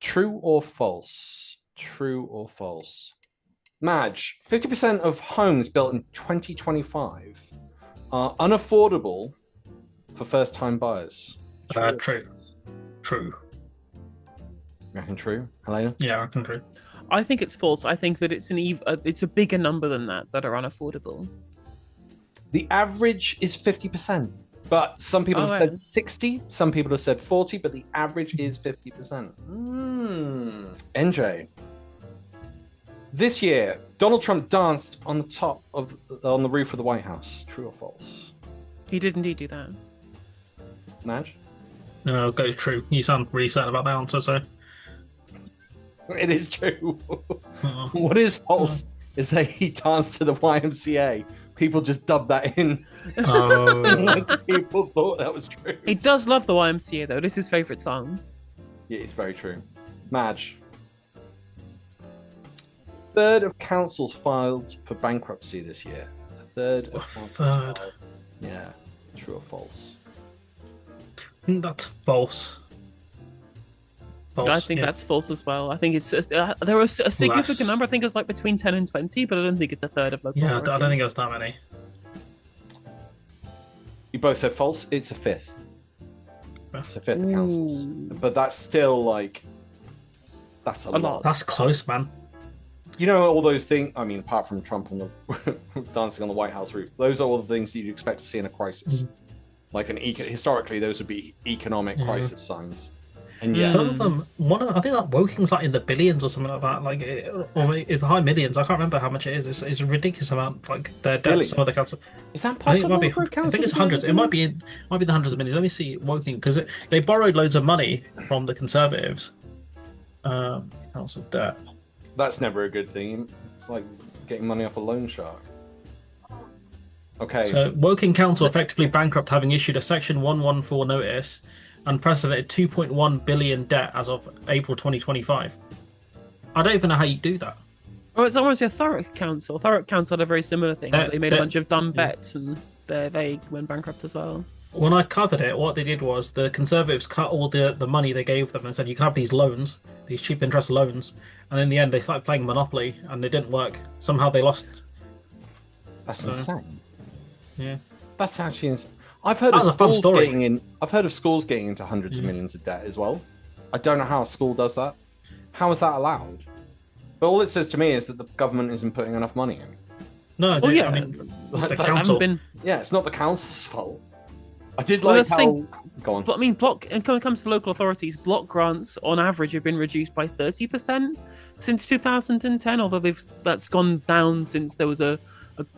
True or false? True or false? Madge, 50% of homes built in 2025 are unaffordable for first-time buyers. True. True. You reckon true? Helena? Yeah, I reckon true. I think it's false. I think that it's a bigger number than that are unaffordable. The average is 50%, but some people have said 60, some people have said 40, but the average is 50%. NJ. This year, Donald Trump danced on the roof of the White House. True or false? He did indeed do that. Madge? No, go true. You sound really certain about the answer, so. It is true. What is false is that he danced to the YMCA. People just dubbed that in. Once people thought that was true. He does love the YMCA, though. This is his favourite song. Yeah, it's very true. Madge. A third of councils filed for bankruptcy this year. A third. Yeah. True or false? I think that's false. I think that's false as well. I think it's there was a significant number. I think it was like between 10 and 20, but I don't think it's a third of local authorities. I don't think it was that many. You both said false. It's a fifth. It's a fifth of councils, but that's still that's a lot. That's close, man. You know all those things. I mean, apart from Trump on the dancing on the White House roof, those are all the things you'd expect to see in a crisis. Like historically, those would be economic crisis signs. And some of them, I think that Woking's like in the billions or something like that. Or it's high millions. I can't remember how much it is. It's a ridiculous amount. Like their debts, some of the council. Is that possible? I think it's hundreds. It might be the hundreds of millions. Let me see Woking, because they borrowed loads of money from the Conservatives. Council debt. That's never a good thing. It's like getting money off a loan shark. Okay. So Woking Council effectively bankrupt, having issued a Section 114 notice. Unprecedented 2.1 billion debt as of April 2025. I don't even know how you do that. Well, it's almost a Thurrock Council. Thurrock Council had a very similar thing. They made a bunch of dumb bets, and they went bankrupt as well. When I covered it, what they did was the Conservatives cut all the money they gave them and said you can have these loans, these cheap interest loans, and in the end they started playing Monopoly and it didn't work. Somehow they lost. That's insane. Yeah, that's actually insane. I've heard of schools getting into hundreds of millions of debt as well. I don't know how a school does that. How is that allowed? But all it says to me is that the government isn't putting enough money in. No, I mean, the council. Yeah, it's not the council's fault. I did like how. Go on. I mean, when it comes to local authorities, block grants on average have been reduced by 30% since 2010. Although that's gone down since there was a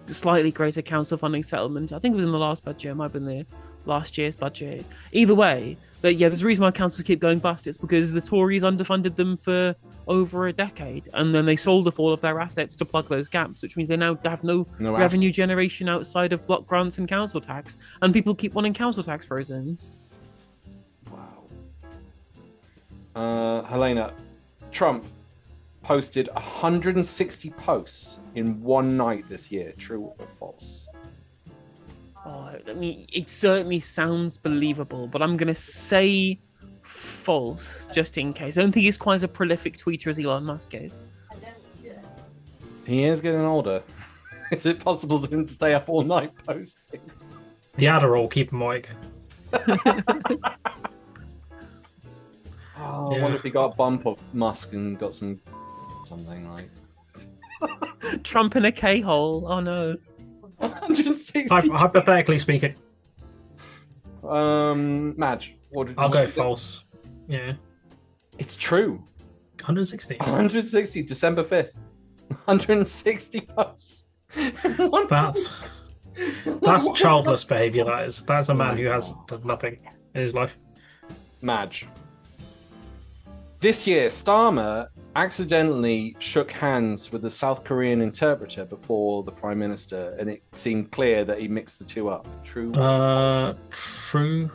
slightly greater council funding settlement. I think it was in the last budget. It might have been the last year's budget. Either way, there's a reason why councils keep going bust. It's because the Tories underfunded them for over a decade, and then they sold off all of their assets to plug those gaps, which means they now have no revenue generation outside of block grants and council tax, and people keep wanting council tax frozen. Wow. Helena, Trump posted 160 posts in one night this year. True or false? Oh, I mean, it certainly sounds believable, but I'm going to say false, just in case. I don't think he's quite as a prolific tweeter as Elon Musk is. He is getting older. Is it possible for him to stay up all night posting? The Adderall keep him awake. I wonder if he got a bump of Musk and got something like Trump in a K-hole. Oh no. 160. Hypothetically speaking. Madge, I'll go false. Yeah. It's true. 160. 160, December 5th. 160 posts. That's childless behaviour, that is. That's a man who does nothing in his life. Madge. This year, Starmer accidentally shook hands with the South Korean interpreter before the Prime Minister, and it seemed clear that he mixed the two up. True? True.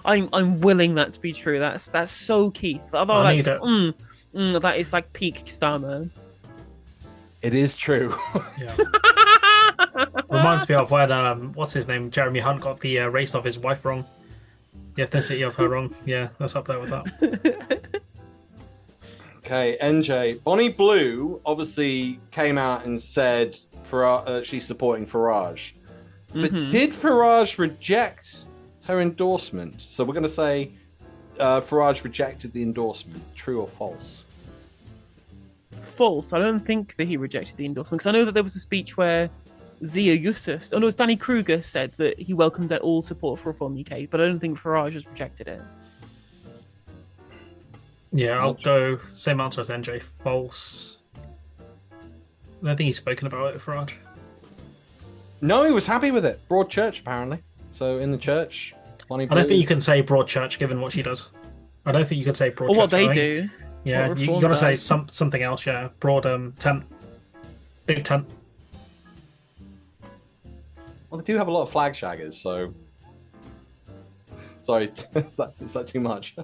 I'm willing that to be true. That's so Keith. That is like peak Starmer. It is true. Yeah. Reminds me of when what's his name? Jeremy Hunt got the race of his wife wrong. The ethnicity of her wrong. Yeah, that's up there with that. Okay, NJ. Bonnie Blue obviously came out and said she's supporting Farage. But did Farage reject her endorsement? So we're going to say Farage rejected the endorsement. True or false? False. I don't think that he rejected the endorsement, because I know that there was a speech where Zia Yusuf, it was Danny Kruger, said that he welcomed all support for Reform UK, but I don't think Farage has rejected it. Yeah, I'll go same answer as NJ. False. I don't think he's spoken about it, Farage. No, he was happy with it. Broad church, apparently. So in the church, Bonnie Blue. I don't think you can say broad church given what she does. I don't think you could say broad church. Or what they do. Yeah, you got to say something else. Yeah, broad tent, big tent. Well, they do have a lot of flag shaggers, so. Sorry, is that too much?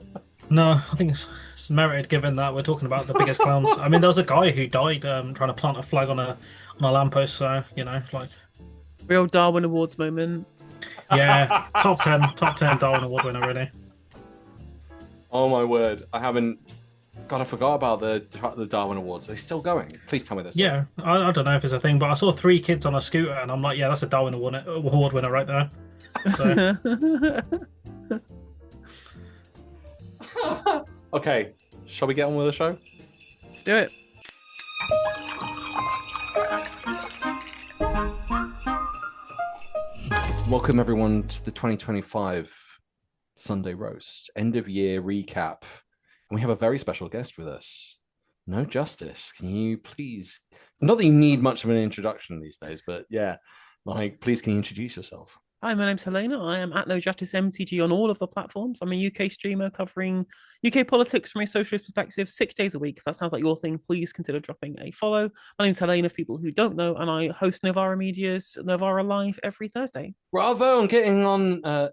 No, I think it's merited given that we're talking about the biggest clowns. I mean, there was a guy who died trying to plant a flag on a lamppost, so like. Real Darwin Awards moment. Yeah, top 10 Darwin Award winner, really. Oh my word! I haven't. God, I forgot about the Darwin Awards. Are they still going? Please tell me this. Yeah, I don't know if it's a thing, but I saw 3 kids on a scooter, and I'm like, yeah, that's a Darwin Award winner right there. So. Okay, shall we get on with the show? Let's do it. Welcome everyone to the 2025 Sunday Roast end of year recap, and we have a very special guest with us. No Justice, can you please? Not that you need much of an introduction these days, but yeah, please can you introduce yourself? Hi, my name's Helena. I am at No Justice MTG on all of the platforms. I'm a UK streamer covering UK politics from a socialist perspective 6 days a week. If that sounds like your thing, please consider dropping a follow. My name's Helena, for people who don't know, and I host Novara Media's Novara Live every Thursday. Bravo on getting on. I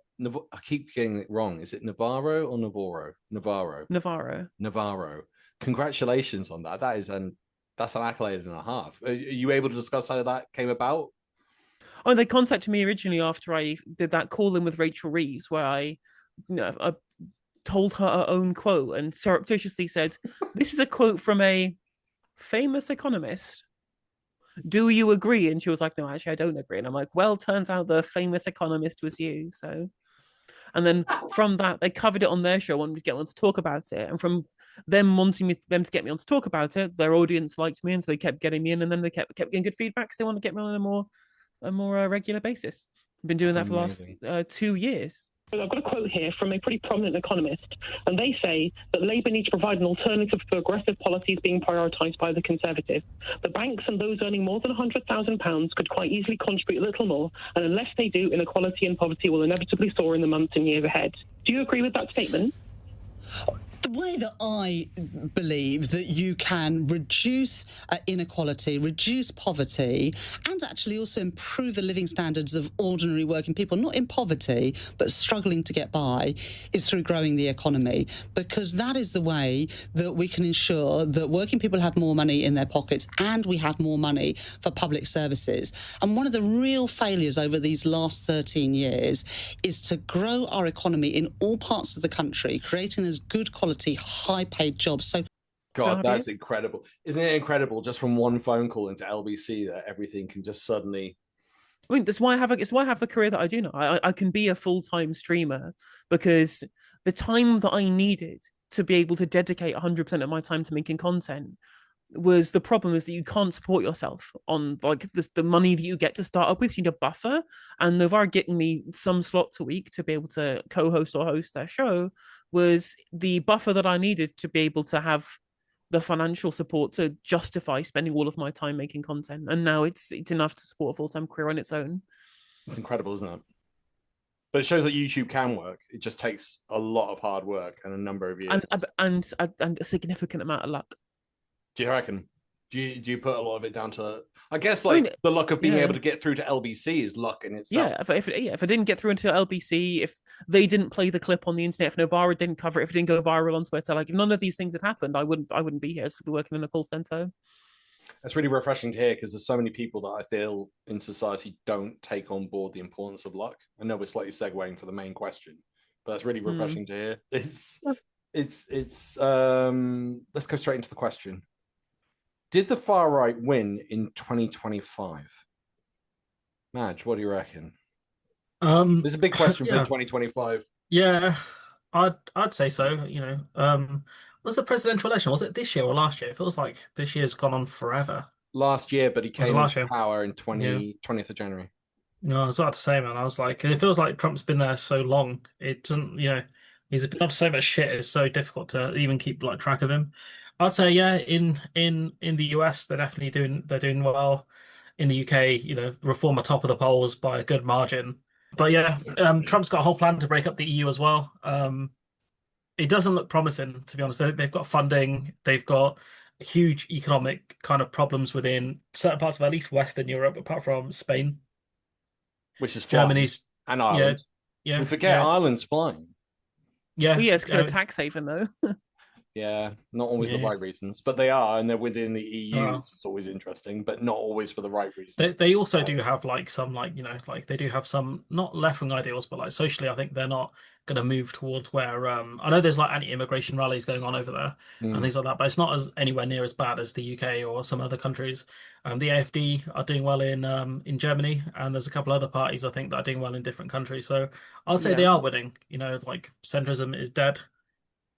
keep getting it wrong. Is it Navarro or Navarro? Navarro. Congratulations on that. That's an accolade and a half. Are you able to discuss how that came about? Oh, they contacted me originally after I did that call in with Rachel Reeves, where I told her own quote and surreptitiously said, "This is a quote from a famous economist. Do you agree?" And she was like, "No, actually, I don't agree." And I'm like, "Well, turns out the famous economist was you." So, and then from that, they covered it on their show, wanted me to get on to talk about it. And from them wanting them to get me on to talk about it, their audience liked me, and so they kept getting me in. And then they kept getting good feedback. So they want to get me on a more regular basis. I've been doing that for the last 2 years. I've got a quote here from a pretty prominent economist, and they say that Labour needs to provide an alternative for aggressive policies being prioritised by the Conservatives. The banks and those earning more than £100,000 could quite easily contribute a little more, and unless they do, inequality and poverty will inevitably soar in the months and years ahead. Do you agree with that statement? The way that I believe that you can reduce inequality, reduce poverty, and actually also improve the living standards of ordinary working people, not in poverty, but struggling to get by, is through growing the economy. Because that is the way that we can ensure that working people have more money in their pockets and we have more money for public services. And one of the real failures over these last 13 years is to grow our economy in all parts of the country, creating those good quality, high-paid jobs. So, God, that's incredible. Isn't it incredible just from one phone call into LBC that everything can just suddenly... I mean, that's why I have the career that I do now. I can be a full-time streamer because the time that I needed to be able to dedicate 100% of my time to making content was the problem is that you can't support yourself on like the money that you get to start up with. You need a buffer, and Novara getting me some slots a week to be able to co-host or host their show was the buffer that I needed to be able to have the financial support to justify spending all of my time making content. And now it's enough to support a full-time career on its own. It's incredible, isn't it? But it shows that YouTube can work. It just takes a lot of hard work and a number of years. And a significant amount of luck. Do you reckon? Do you put a lot of it down to, I guess, the luck of being able to get through to LBC is luck in itself. Yeah, if I didn't get through into LBC, if they didn't play the clip on the internet, if Novara didn't cover it, if it didn't go viral on Twitter, like if none of these things had happened, I wouldn't be here. I'd be working in a call center. That's really refreshing to hear because there's so many people that I feel in society don't take on board the importance of luck. I know we're slightly segueing for the main question, but that's really refreshing to hear. It's let's go straight into the question. Did the far right win in 2025? Madge, what do you reckon? This is a big question for 2025. Yeah, I'd say so. Was the presidential election, was it this year or last year? It feels like this year's gone on forever. Last year, but he Was it came last into year? power in Yeah. 20th of January. No, I was about to say, man. I was like, it feels like Trump's been there so long. It doesn't, he's been up to so much shit. It's so difficult to even keep like track of him. I'd say, yeah, in the US, they're doing well. In the UK, Reform are top of the polls by a good margin. But yeah, Trump's got a whole plan to break up the EU as well. It doesn't look promising, to be honest. They've got funding, they've got huge economic kind of problems within certain parts of at least Western Europe, apart from Spain. Which is Germany's and Ireland. Yeah. We forget Ireland's flying. Yeah. Well, yeah, because they're a tax haven, though. Yeah, not always the right reasons, but they are, and they're within the EU. It's always interesting, but not always for the right reasons. They also do have some they do have some not left-wing ideals, but like socially, I think they're not going to move towards where I know there's like anti-immigration rallies going on over there and things like that, but it's not as anywhere near as bad as the UK or some other countries. The AfD are doing well in Germany, and there's a couple other parties I think that are doing well in different countries. So I'd say they are winning. Like centrism is dead.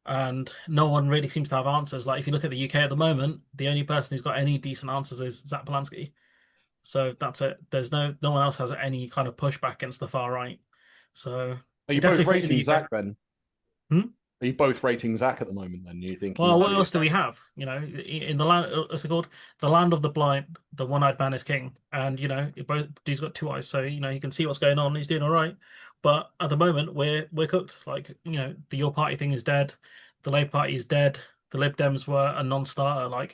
And no one really seems to have answers. Like if you look at the UK at the moment, the only person who's got any decent answers is Zach Polanski. So that's it. There's no one else has any kind of pushback against the far right. So are you both rating Zach then? Are you both rating Zach at the moment then? You think? Well, what else do we have? In the land, what's it called? The land of the blind, the one-eyed man is king. And he's got two eyes, so he can see what's going on. He's doing all right. But at the moment, we're cooked. Like the Your Party thing is dead. The Labour Party is dead. The Lib Dems were a non-starter.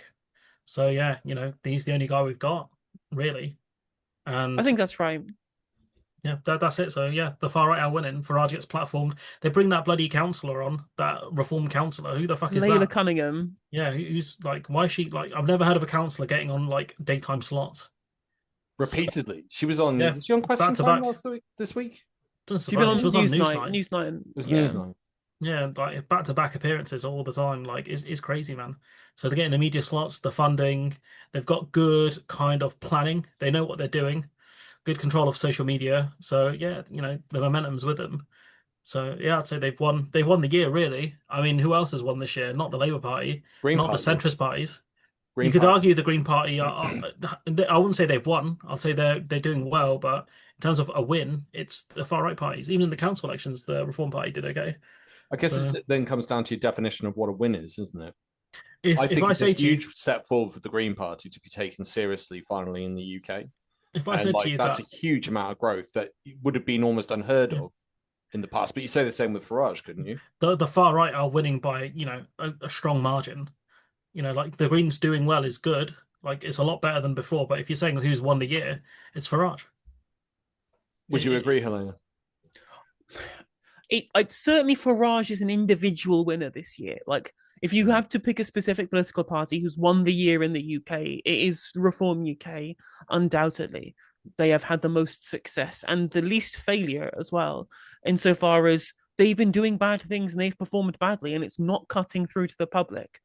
So yeah, he's the only guy we've got really. And I think that's right. Yeah, that's it. So yeah, the far right are winning. Farage gets platformed. They bring that bloody councillor on, that reform councillor. Who the fuck is Layla that? Cunningham. Yeah, who's like, why is she like? I've never heard of a councillor getting on like daytime slots. Repeatedly, she was on. Was she on Question Time this week? She's been on Newsnight. Newsnight. It was Newsnight. Yeah, like back-to-back appearances all the time. Like, it's crazy, man. So they're getting the media slots, the funding. They've got good kind of planning. They know what they're doing. Good control of social media. So yeah, the momentum's with them. So yeah, I'd say they've won the year, really. I mean, who else has won this year? Not the Labour Party, the centrist parties. You could argue the Green Party I wouldn't say they've won. I'll say they're doing well, but in terms of a win, it's the far right parties. Even in the council elections, the Reform Party did okay. I guess it then comes down to your definition of what a win is, isn't it? I think it's a huge step forward for the Green Party to be taken seriously finally in the UK. If I said to you that's a huge amount of growth that would have been almost unheard of in the past. But you say the same with Farage, couldn't you? The far right are winning by a strong margin. Like the Greens doing well is good. Like it's a lot better than before. But if you're saying who's won the year, it's Farage. Would you agree, Helena? Certainly Farage is an individual winner this year. Like if you have to pick a specific political party who's won the year in the UK, it is Reform UK, undoubtedly. They have had the most success and the least failure as well, insofar as they've been doing bad things and they've performed badly and it's not cutting through to the public.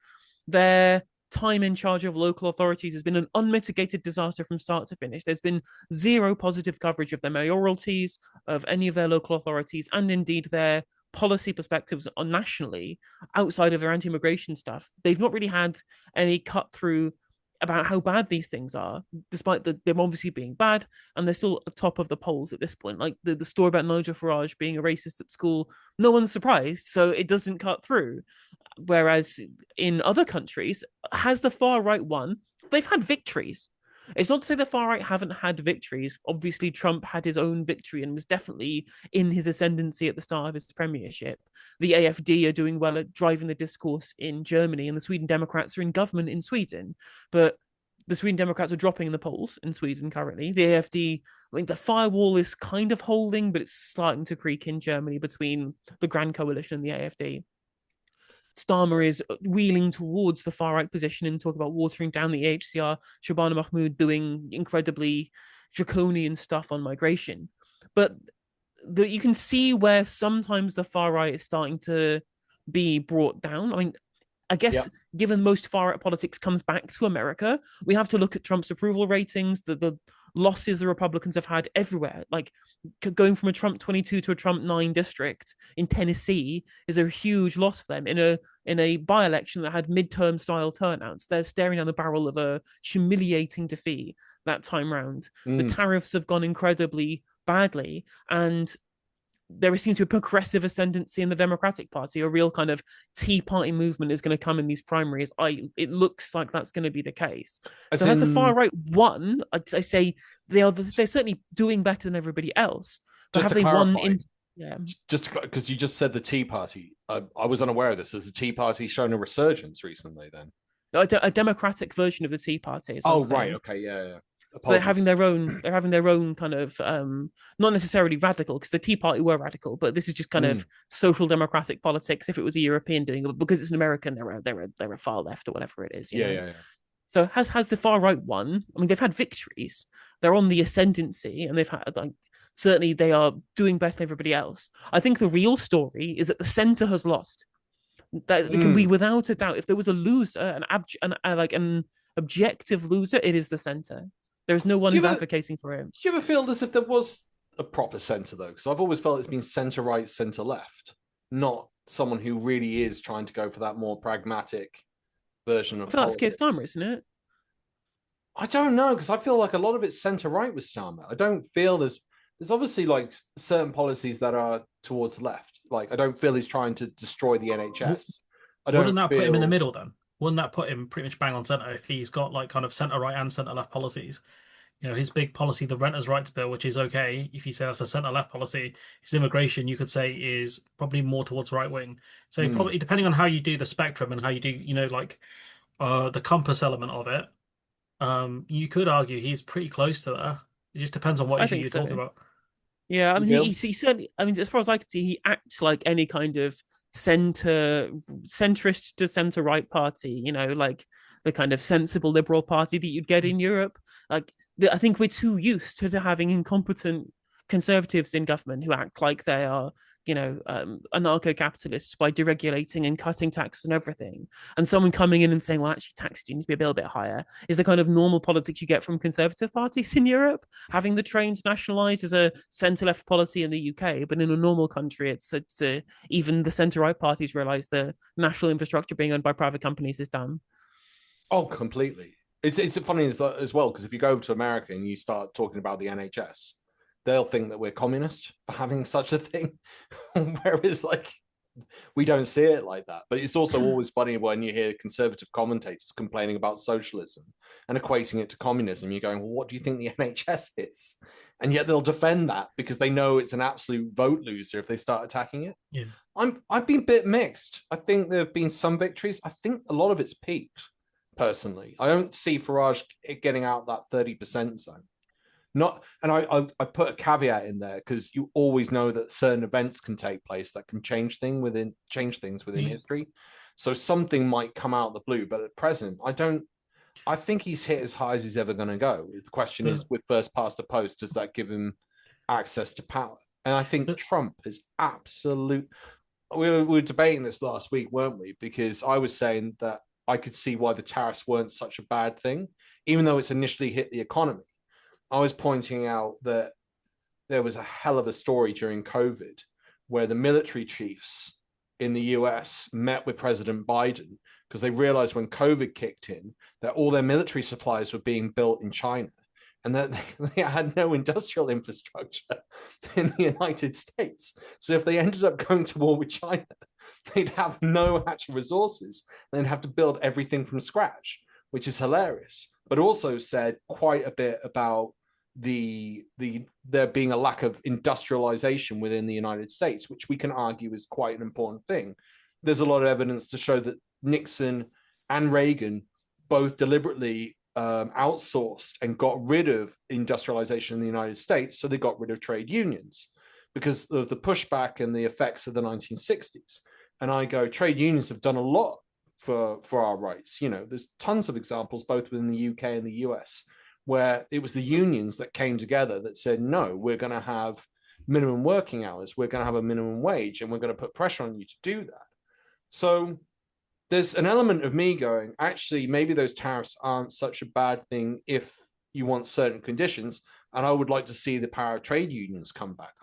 Their time in charge of local authorities has been an unmitigated disaster from start to finish. There's been zero positive coverage of their mayoralties, of any of their local authorities, and indeed their policy perspectives on nationally outside of their anti-immigration stuff. They've not really had any cut through about how bad these things are, despite them obviously being bad, and they're still at the top of the polls at this point. Like the story about Nigel Farage being a racist at school, no one's surprised, so it doesn't cut through. Whereas in other countries, has the far right won? They've had victories. It's not to say the far right haven't had victories. Obviously, Trump had his own victory and was definitely in his ascendancy at the start of his premiership. The AfD are doing well at driving the discourse in Germany, and the Sweden Democrats are in government in Sweden. But the Sweden Democrats are dropping in the polls in Sweden currently. The AfD, I think the firewall is kind of holding, but it's starting to creak in Germany between the Grand Coalition and the AfD. Starmer is wheeling towards the far-right position and talk about watering down the HCR, Shabana Mahmood doing incredibly draconian stuff on migration. But you can see where sometimes the far-right is starting to be brought down. I mean, I guess given most far right politics comes back to America, we have to look at Trump's approval ratings, the losses the Republicans have had everywhere. Like going from a Trump 22 to a Trump 9 district in Tennessee is a huge loss for them in a by-election that had midterm style turnouts. They're staring down the barrel of a humiliating defeat that time round. The tariffs have gone incredibly badly, and there seems to be a progressive ascendancy in the Democratic Party. A real kind of Tea Party movement is going to come in these primaries. It looks like that's going to be the case. So has the far right won? I say they're certainly doing better than everybody else. But have they won? Just because you just said the Tea Party, I was unaware of this. Has the Tea Party shown a resurgence recently? Then a Democratic version of the Tea Party. Oh right, okay, yeah. So they're having their own kind of not necessarily radical, because the Tea Party were radical, but this is just kind of social democratic politics. If it was a European doing it, because it's an American, they're a far left or whatever it is. Yeah. So has the far right won? I mean, they've had victories. They're on the ascendancy, and they've had certainly they are doing better than everybody else. I think the real story is that the center has lost. That it can be without a doubt. If there was a loser, an objective loser, it is the center. There's no one who's advocating for him. Do you ever feel as if there was a proper centre, though? Because I've always felt it's been centre-right, centre-left, not someone who really is trying to go for that more pragmatic version of that's Keir Starmer, isn't it? I don't know, because I feel like a lot of it's centre-right with Starmer. I don't feel there's obviously like certain policies that are towards left. Like I don't feel he's trying to destroy the NHS. Wouldn't that put him in the middle then? Wouldn't that put him pretty much bang on centre if he's got like kind of centre right and centre left policies? You know, his big policy, the Renters' Rights Bill, which is okay if you say that's a centre left policy. His immigration, you could say, is probably more towards right wing. So probably depending on how you do the spectrum and how you do, the compass element of it, you could argue he's pretty close to there. It just depends on what issue you're talking about. Yeah, I mean, he certainly. I mean, as far as I can see, he acts like any kind of centrist to centre right party, like the kind of sensible liberal party that you'd get in Europe. Like I think we're too used to having incompetent conservatives in government who act like they are anarcho-capitalists by deregulating and cutting taxes and everything, and someone coming in and saying, well, actually taxes need to be a little bit higher, is the kind of normal politics you get from conservative parties in Europe. Having the trains nationalised is a centre-left policy in the UK, but in a normal country it's even the centre-right parties realise the national infrastructure being owned by private companies is dumb. Oh, completely. It's funny as well, because if you go over to America and you start talking about the NHS, they'll think that we're communist for having such a thing, whereas like we don't see it like that. But it's also always funny when you hear conservative commentators complaining about socialism and equating it to communism. You're going, well, what do you think the NHS is? And yet they'll defend that because they know it's an absolute vote loser if they start attacking it. Yeah. I've been a bit mixed. I think there have been some victories. I think a lot of it's peaked, personally. I don't see Farage getting out that 30% zone. I put a caveat in there because you always know that certain events can take place that can change things within history. So something might come out of the blue, but at present, I think he's hit as high as he's ever going to go. The question is, with first past the post, does that give him access to power? And I think Trump is absolute. We were debating this last week, weren't we? Because I was saying that I could see why the tariffs weren't such a bad thing, even though it's initially hit the economy. I was pointing out that there was a hell of a story during COVID where the military chiefs in the US met with President Biden because they realized when COVID kicked in that all their military supplies were being built in China and that they had no industrial infrastructure in the United States. So if they ended up going to war with China, they'd have no actual resources. They'd have to build everything from scratch, which is hilarious, but also said quite a bit about there being a lack of industrialization within the United States, which we can argue is quite an important thing. There's a lot of evidence to show that Nixon and Reagan both deliberately outsourced and got rid of industrialization in the United States, so they got rid of trade unions because of the pushback and the effects of the 1960s. And I go, trade unions have done a lot for our rights. There's tons of examples both within the UK and the US where it was the unions that came together that said, no, we're going to have minimum working hours, we're going to have a minimum wage, and we're going to put pressure on you to do that. So there's an element of me going, actually, maybe those tariffs aren't such a bad thing if you want certain conditions. And I would like to see the power of trade unions come back.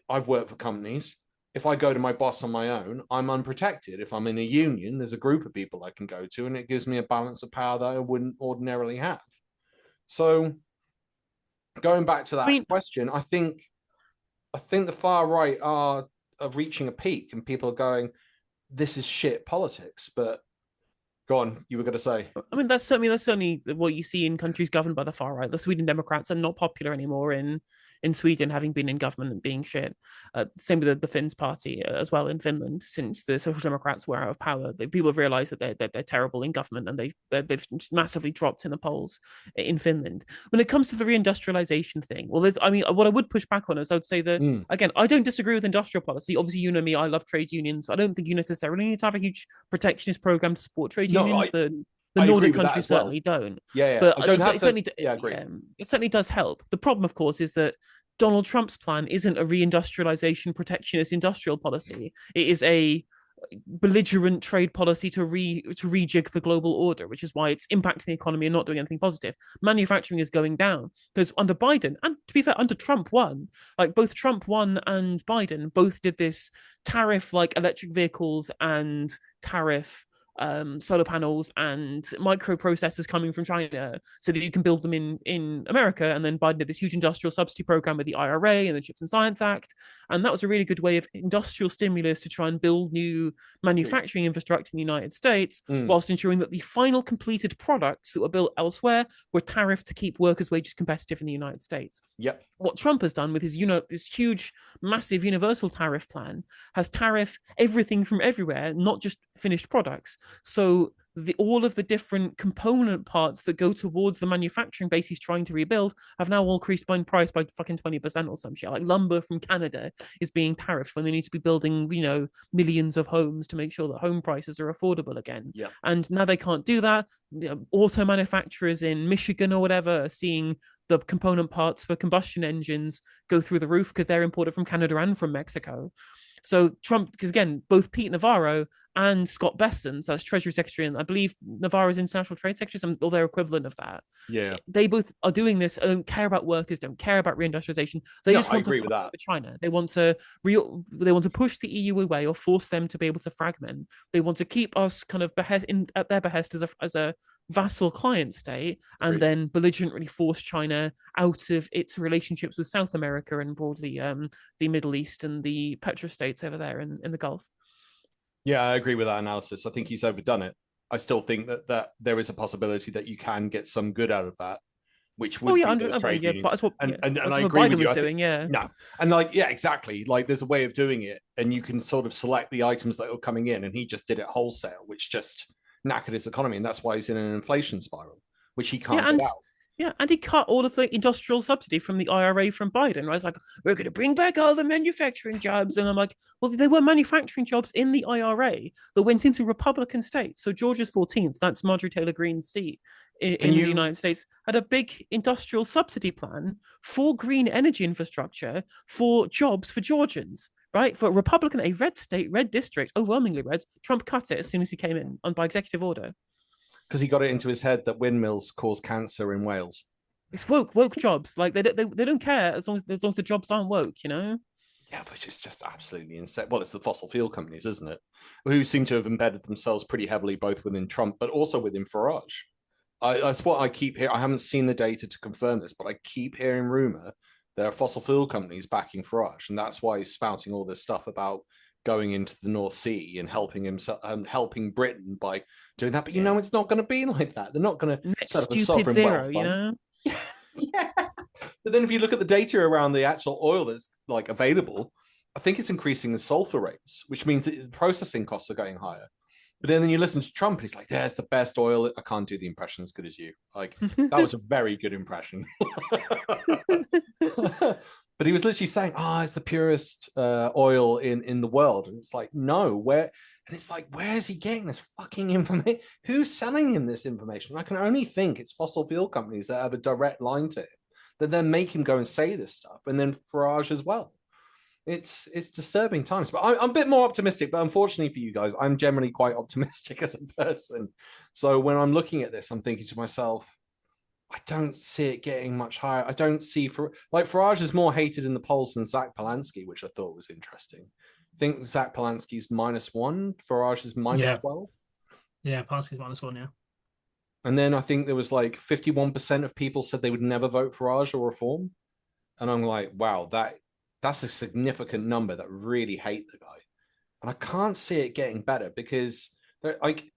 I've worked for companies. If I go to my boss on my own, I'm unprotected. If I'm in a union, there's a group of people I can go to, and it gives me a balance of power that I wouldn't ordinarily have. So going back to that question, I think the far right are reaching a peak, and people are going, this is shit politics. But go on, you were going to say. I mean, that's certainly what you see in countries governed by the far right. The Sweden Democrats are not popular anymore in Sweden, having been in government and being shit. Same with the Finns party as well in Finland. Since the Social Democrats were out of power, people have realised that they're terrible in government, and they've massively dropped in the polls in Finland. When it comes to the reindustrialization thing, well, what I would push back on is I would say that again, I don't disagree with industrial policy. Obviously, you know me, I love trade unions. But I don't think you necessarily need to have a huge protectionist program to support trade unions. The Nordic countries certainly don't. Yeah. But it certainly does help. The problem, of course, is that Donald Trump's plan isn't a reindustrialization protectionist industrial policy. It is a belligerent trade policy to rejig the global order, which is why it's impacting the economy and not doing anything positive. Manufacturing is going down because under Biden, and to be fair, under Trump both Trump 1 and Biden both did this tariff like electric vehicles and tariff solar panels and microprocessors coming from China so that you can build them in America. And then Biden did this huge industrial subsidy program with the IRA and the Chips and Science Act. And that was a really good way of industrial stimulus to try and build new manufacturing infrastructure in the United States, whilst ensuring that the final completed products that were built elsewhere were tariffed to keep workers' wages competitive in the United States. Yep. What Trump has done with his, this huge, massive universal tariff plan has tariffed everything from everywhere, not just finished products. So all of the different component parts that go towards the manufacturing base he's trying to rebuild have now all increased by price by fucking 20% or some shit. Like lumber from Canada is being tariffed when they need to be building, millions of homes to make sure that home prices are affordable again. Yeah. And now they can't do that. Auto manufacturers in Michigan or whatever are seeing the component parts for combustion engines go through the roof because they're imported from Canada and from Mexico. So Trump, because again, both Pete Navarro and Scott Bessent, so that's Treasury Secretary, and I believe Navarro's International Trade Secretary, or their equivalent of that. Yeah, they both are doing this. Don't care about workers, don't care about reindustrialization. They just want to fight for China. They want to push the EU away or force them to be able to fragment. They want to keep us kind of at their behest as a vassal client state, and then belligerently force China out of its relationships with South America and broadly the Middle East and the petrostates over there in the Gulf. Yeah, I agree with that analysis. I think he's overdone it. I still think that there is a possibility that you can get some good out of that, which would be the trade unions. But that's what, and that's I what agree Biden with you. was doing, No, and exactly. Like there's a way of doing it, and you can sort of select the items that are coming in, and he just did it wholesale, which just knackered his economy, and that's why he's in an inflation spiral, which he can't get out. Yeah, and he cut all of the industrial subsidy from the IRA from Biden, right? It's like, we're going to bring back all the manufacturing jobs. And I'm like, well, there were manufacturing jobs in the IRA that went into Republican states. So Georgia's 14th, that's Marjorie Taylor Greene's seat in the United States, had a big industrial subsidy plan for green energy infrastructure for jobs for Georgians. Right, for a Republican, a red state, red district, overwhelmingly red, Trump cut it as soon as he came in by executive order. Because he got it into his head that windmills cause cancer in Wales. It's woke jobs. Like they don't care as long as the jobs aren't woke, Yeah, which is just absolutely insane. Well, it's the fossil fuel companies, isn't it? Who seem to have embedded themselves pretty heavily both within Trump, but also within Farage. That's what I keep hearing. I haven't seen the data to confirm this, but I keep hearing rumor there are fossil fuel companies backing Farage, and that's why he's spouting all this stuff about going into the North Sea and helping himself, helping Britain by doing that. But it's not going to be like that. They're not going to set up a sovereign wealth fund. Yeah. But then if you look at the data around the actual oil that's like available, I think it's increasing the sulfur rates, which means that the processing costs are going higher. But then you listen to Trump, and he's like, "There's the best oil." I can't do the impression as good as you. Like that was a very good impression. But he was literally saying, it's the purest oil in the world. And it's like, no, where? And it's like, where is he getting this fucking information? Who's selling him this information? I can only think it's fossil fuel companies that have a direct line to him that then make him go and say this stuff. And then Farage as well. it's disturbing times. But I'm a bit more optimistic. But unfortunately for you guys, I'm generally quite optimistic as a person. So when I'm looking at this, I'm thinking to myself, I don't see it getting much higher. I don't see Farage is more hated in the polls than Zach Polansky, which I thought was interesting. I think Zach Polansky's -1, Farage is -12. Yeah, Polansky's -1, yeah. And then I think there was like 51% of people said they would never vote Farage or Reform. And I'm like, wow, that's a significant number that really hate the guy. And I can't see it getting better because like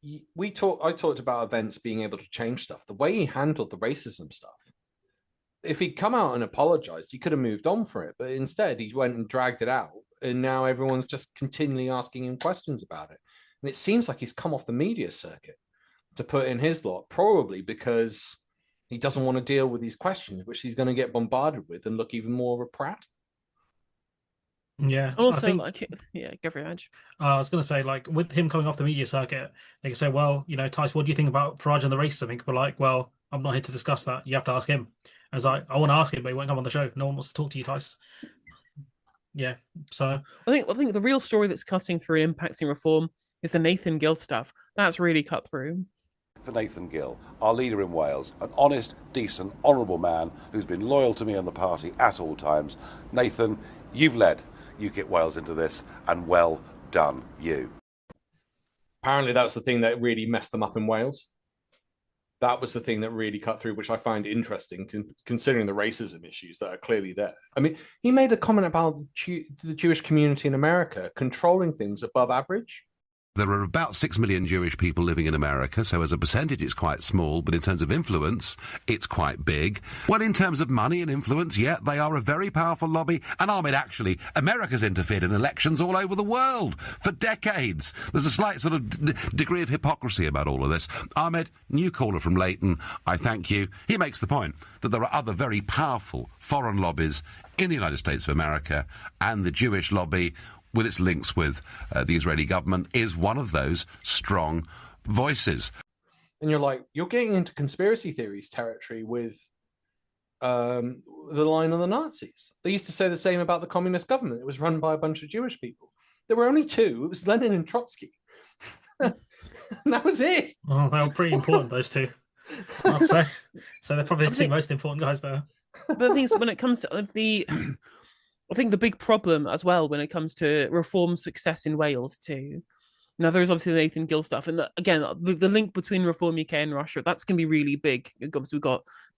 I talked about events being able to change stuff. The way he handled the racism stuff, if he'd come out and apologized, he could have moved on for it. But instead, he went and dragged it out. And now everyone's just continually asking him questions about it. And it seems like he's come off the media circuit to put in his lot, probably because he doesn't want to deal with these questions, which he's going to get bombarded with and look even more of a prat. Yeah. Also, go for your edge. I was going to say, like, with him coming off the media circuit, they can say, well, Tice, what do you think about Farage and the racism? And people are like, well, I'm not here to discuss that. You have to ask him. I was like, I want to ask him, but he won't come on the show. No one wants to talk to you, Tice. Yeah. So I think the real story that's cutting through and impacting Reform is the Nathan Gill stuff. That's really cut through. For Nathan Gill, our leader in Wales, an honest, decent, honourable man who's been loyal to me and the party at all times. Nathan, you've led UKIP Wales into this, and well done, you. Apparently that's the thing that really messed them up in Wales. That was the thing that really cut through, which I find interesting, considering the racism issues that are clearly there. I mean, he made a comment about the Jewish community in America controlling things above average. There are about 6 million Jewish people living in America, so as a percentage it's quite small, but in terms of influence, it's quite big. Well, in terms of money and influence, yeah, they are a very powerful lobby. And Ahmed, actually, America's interfered in elections all over the world for decades. There's a slight sort of degree of hypocrisy about all of this. Ahmed, new caller from Leighton, I thank you. He makes the point that there are other very powerful foreign lobbies in the United States of America, and the Jewish lobby, with its links with the Israeli government, is one of those strong voices. And you're like, you're getting into conspiracy theories territory with the line on the Nazis. They used to say the same about the communist government. It was run by a bunch of Jewish people. There were only two. It was Lenin and Trotsky. And that was it. Well, they were pretty important, those two, I'd say. So they're probably the two most important guys there. But the thing is, when it comes to I think the big problem as well when it comes to Reform success in Wales too. Now, there's obviously the Nathan Gill stuff. And again, the link between Reform UK and Russia, that's going to be really big. Obviously,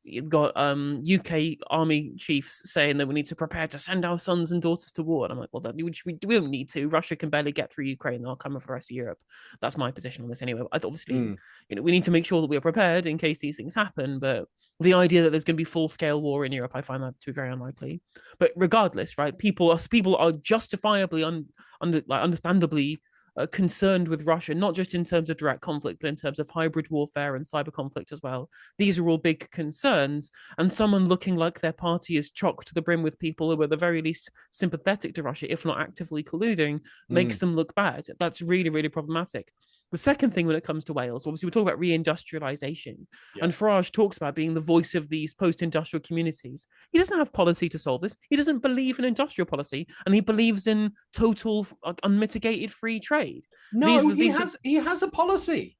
you've got UK army chiefs saying that we need to prepare to send our sons and daughters to war. And I'm like, well, we don't need to. Russia can barely get through Ukraine. They'll come for the rest of Europe. That's my position on this anyway. Obviously, we need to make sure that we are prepared in case these things happen. But the idea that there's going to be full-scale war in Europe, I find that to be very unlikely. But regardless, right, people are justifiably, understandably, concerned with Russia, not just in terms of direct conflict, but in terms of hybrid warfare and cyber conflict as well. These are all big concerns, and someone looking like their party is chocked to the brim with people who are at the very least sympathetic to Russia, if not actively colluding, makes them look bad. That's really, really problematic. The second thing when it comes to Wales, obviously we're talking about reindustrialization, and Farage talks about being the voice of these post-industrial communities. He doesn't have policy to solve this. He doesn't believe in industrial policy, and he believes in total, unmitigated free trade. No, he has a policy.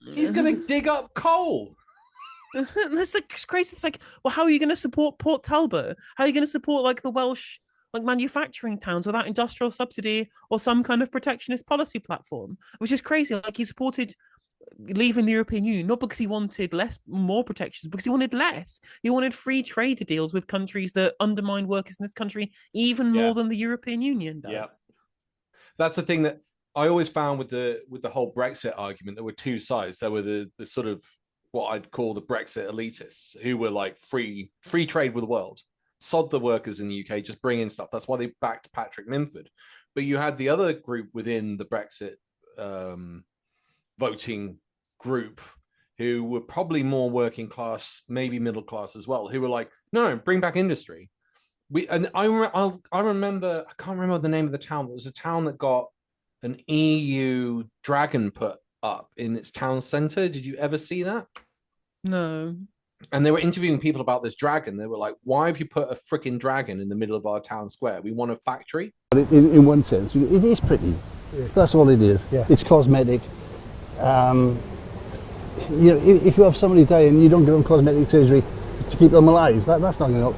He's going to dig up coal. That's crazy. It's like, well, how are you going to support Port Talbot? How are you going to support like the Welsh manufacturing towns without industrial subsidy or some kind of protectionist policy platform? Which is crazy. Like, he supported leaving the European Union not because he wanted more protections, because he wanted less. He wanted free trade deals with countries that undermine workers in this country even more than the European Union does. Yeah. That's the thing that I always found with the whole Brexit argument. There were two sides. There were the sort of what I'd call the Brexit elitists, who were like free trade with the world. Sod the workers in the UK, just bring in stuff. That's why they backed Patrick Minford. But you had the other group within the Brexit voting group who were probably more working class, maybe middle class as well, who were like, no, bring back industry. I remember, I can't remember the name of the town, but it was a town that got an EU dragon put up in its town centre. Did you ever see that? No. And they were interviewing people about this dragon. They were like, why have you put a freaking dragon in the middle of our town square? We want a factory. But in one sense, it is pretty. That's all it is. Yeah. It's cosmetic. If you have somebody die and you don't give them cosmetic surgery to keep them alive, that's not going to help.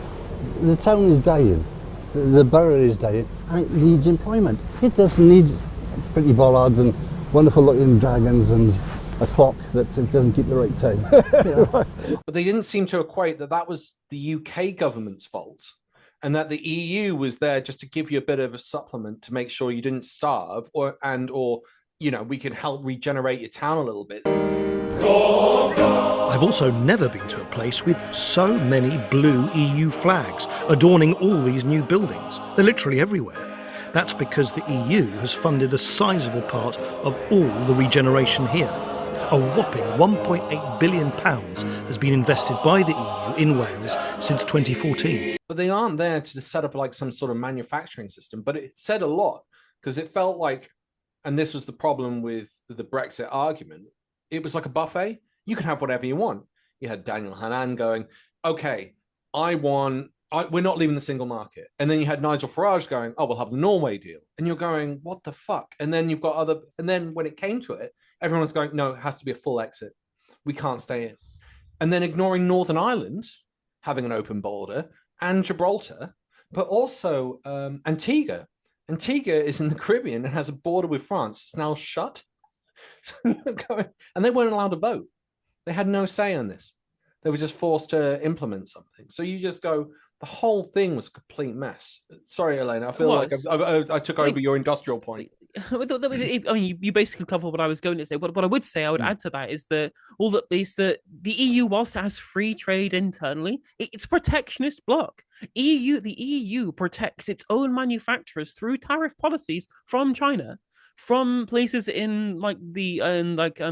The town is dying. The borough is dying. And it needs employment. It doesn't need pretty bollards and wonderful looking dragons and a clock that doesn't keep the right time. But they didn't seem to equate that was the UK government's fault, and that the EU was there just to give you a bit of a supplement to make sure you didn't starve, or we could help regenerate your town a little bit. I've also never been to a place with so many blue EU flags adorning all these new buildings. They're literally everywhere. That's because the EU has funded a sizable part of all the regeneration here. A whopping £1.8 billion has been invested by the EU in Wales since 2014. But they aren't there to set up like some sort of manufacturing system. But it said a lot, because it felt like, and this was the problem with the Brexit argument, it was like a buffet. You can have whatever you want. You had Daniel Hannan going, okay, we're not leaving the single market. And then you had Nigel Farage going, oh, we'll have the Norway deal. And you're going, what the fuck? And then you've got and then when it came to it, everyone's going, no, it has to be a full exit. We can't stay in. And then ignoring Northern Ireland, having an open border, and Gibraltar, but also Antigua. Antigua is in the Caribbean and has a border with France. It's now shut. And they weren't allowed to vote. They had no say on this. They were just forced to implement something. So you just go, the whole thing was a complete mess. Sorry, Elena, I feel like I took over your industrial point. I mean, you basically covered what I was going to say. What I would say, I would add to that is that the EU, whilst it has free trade internally, it's a protectionist bloc. The EU protects its own manufacturers through tariff policies from China, from places in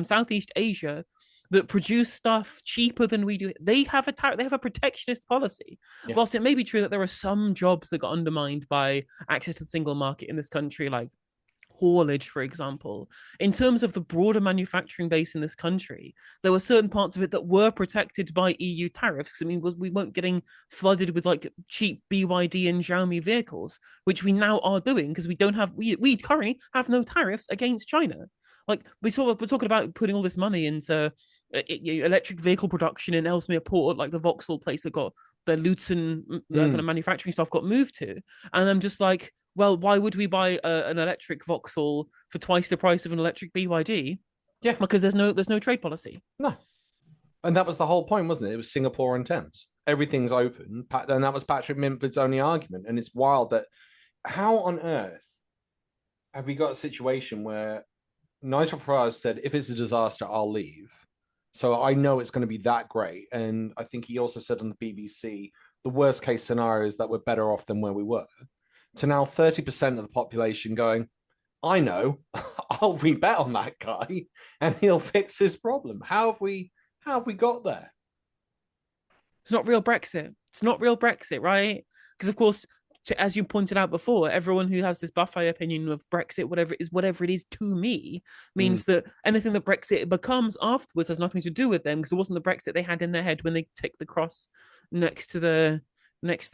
Southeast Asia that produce stuff cheaper than we do. They have a protectionist policy. Yeah. Whilst it may be true that there are some jobs that got undermined by access to the single market in this country, like haulage, for example, in terms of the broader manufacturing base in this country, there were certain parts of it that were protected by EU tariffs. I mean, we weren't getting flooded with like cheap BYD and Xiaomi vehicles, which we now are doing because we currently have no tariffs against China. Like we're talking about putting all this money into electric vehicle production in Ellesmere Port, like the Vauxhall place that got the Luton kind of manufacturing stuff got moved to, and I'm just like, well, why would we buy an electric Vauxhall for twice the price of an electric BYD? Yeah, because there's no trade policy. No, and that was the whole point, wasn't it? It was Singapore and Thames. Everything's open, and that was Patrick Minford's only argument. And it's wild that how on earth have we got a situation where Nigel Farage said, if it's a disaster, I'll leave. So I know it's going to be that great. And I think he also said on the BBC, the worst case scenario is that we're better off than where we were. To now 30% of the population going, I know, I'll rebet on that guy and he'll fix this problem. How have we got there? It's not real Brexit. It's not real Brexit, right? Because of course, as you pointed out before, everyone who has this buffet opinion of Brexit, whatever it is to me, means that anything that Brexit becomes afterwards has nothing to do with them, because it wasn't the Brexit they had in their head when they ticked the cross next to the